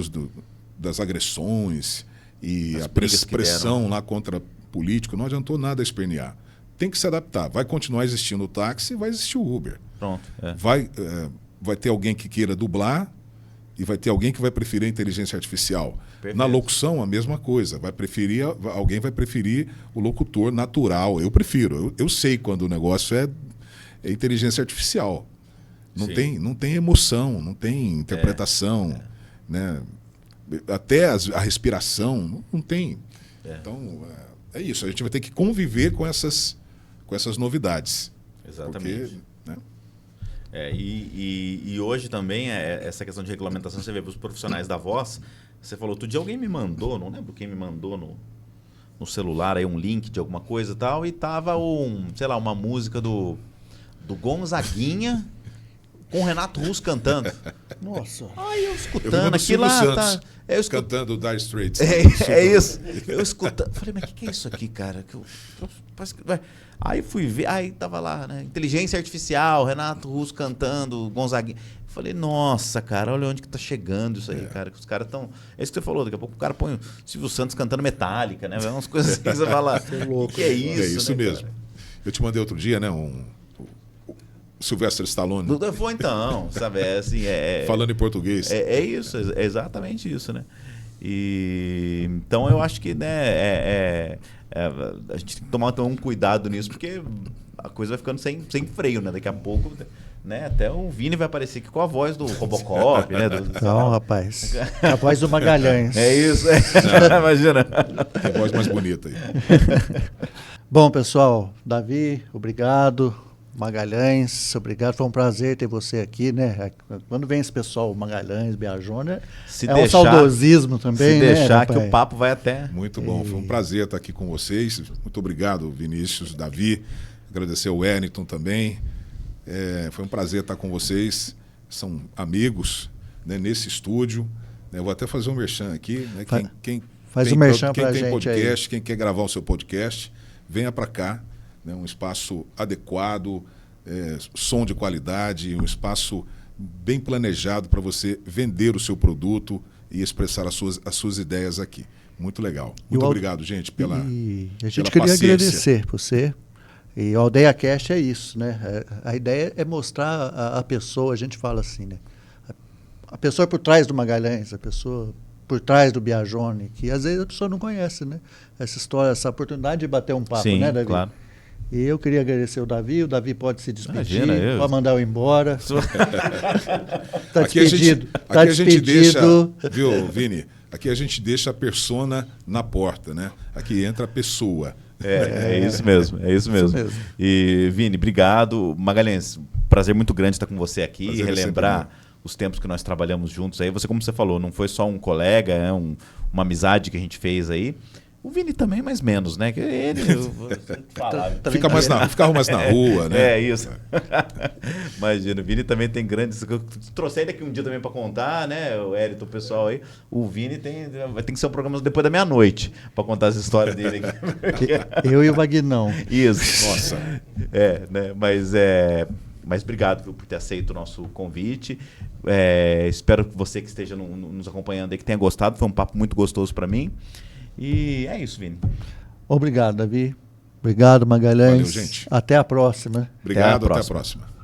S3: das agressões e a pressão lá contra político, não adiantou nada espernear. Tem que se adaptar. Vai continuar existindo o táxi, vai existir o Uber.
S1: Pronto.
S3: Vai ter alguém que queira dublar e vai ter alguém que vai preferir a inteligência artificial.
S1: Perfeito.
S3: Na locução, a mesma coisa. Alguém vai preferir o locutor natural. Eu prefiro. Eu sei quando o negócio é inteligência artificial. Não tem emoção, não tem interpretação. Né? Até a respiração, não tem. Então, é isso. A gente vai ter que conviver com essas novidades.
S1: Exatamente.
S3: Porque, né?
S1: E hoje também, essa questão de regulamentação, você vê para os profissionais da voz, você falou, outro dia alguém me mandou, não lembro quem me mandou no celular, aí um link de alguma coisa e tal, e tava uma música do Gonzaguinha com o Renato Russo cantando.
S2: Nossa.
S1: Aí eu escutando aquilo lá,
S3: cantando Dire Straits.
S1: É isso. Eu escutando, falei, mas o que é isso aqui, cara? Aí fui ver, aí tava lá, né? Inteligência artificial, Renato Russo cantando, Gonzaguinha. Falei, nossa, cara, olha onde que tá chegando isso aí, cara. Que os caras estão. É isso que você falou, daqui a pouco o cara põe o Silvio Santos cantando Metallica, né? Umas coisas assim que você fala. Que é isso?
S3: É isso, né, mesmo.
S1: Cara?
S3: Eu te mandei outro dia, né? O Sylvester Stallone.
S1: Foi então, sabe? Assim,
S3: falando em português.
S1: É isso, é exatamente isso, né? Então eu acho que, né, a gente tem que tomar um cuidado nisso, porque a coisa vai ficando sem freio, né? Daqui a pouco, né, até o Vini vai aparecer aqui com a voz do Robocop, né?
S2: Não, rapaz. A voz do Magalhães.
S1: É isso, imagina.
S3: Tem voz mais bonita aí.
S2: Bom, pessoal, Davi, obrigado. Magalhães, obrigado. Foi um prazer ter você aqui, né? Quando vem esse pessoal, Magalhães, Biajona, um saudosismo também,
S1: se
S2: né?
S1: deixar que o papo vai até...
S3: Muito bom, foi um prazer estar aqui com vocês. Muito obrigado, Vinícius, Davi. Agradecer ao Wellington também. Foi um prazer estar com vocês. São amigos, né, nesse estúdio. Eu vou até fazer um merchan aqui. Né?
S2: Faz um merchan pra
S3: gente. Quem tem podcast,
S2: aí.
S3: Quem quer gravar o seu podcast, venha para cá. Né? Um espaço adequado, som de qualidade, um espaço bem planejado para você vender o seu produto e expressar as suas ideias aqui. Muito legal. Muito obrigado, gente, pela
S2: a gente queria
S3: paciência.
S2: agradecer por você. E o Aldeia Cast é isso, né? A ideia é mostrar a pessoa, a gente fala assim, né? A pessoa por trás do Magalhães, a pessoa por trás do Biajone, que às vezes a pessoa não conhece, né? Essa história, essa oportunidade de bater um papo,
S1: sim,
S2: né, Davi?
S1: Claro.
S2: E eu queria agradecer o Davi pode se despedir,
S1: Imagina,
S2: pode mandar eu embora. Tá
S3: aqui
S2: despedido.
S3: A gente deixa, viu, Vini? Aqui a gente deixa a persona na porta, né? Aqui entra a pessoa.
S1: É isso mesmo, é isso mesmo. E, Vini, obrigado. Magalhães, prazer muito grande estar com você aqui e relembrar os tempos que nós trabalhamos juntos aí. Você, como você falou, não foi só um colega, uma amizade que a gente fez aí. O Vini também, mais menos, né? Que ele
S3: ficava mais na rua, né?
S1: É isso. Imagina, o Vini também tem grandes. Eu trouxe ele aqui um dia também para contar, né? O Érito, o pessoal aí. O Vini vai ter que ser um programa depois da meia-noite para contar as histórias dele aqui.
S2: Eu e o Vagnão.
S1: Isso.
S3: Nossa.
S1: Né? Mas obrigado por ter aceito o nosso convite. Espero que você que esteja nos acompanhando aí, que tenha gostado. Foi um papo muito gostoso para mim. E é isso, Vini.
S2: Obrigado, Davi. Obrigado, Magalhães.
S3: Valeu, gente.
S2: Até a próxima.
S3: Obrigado, até a próxima.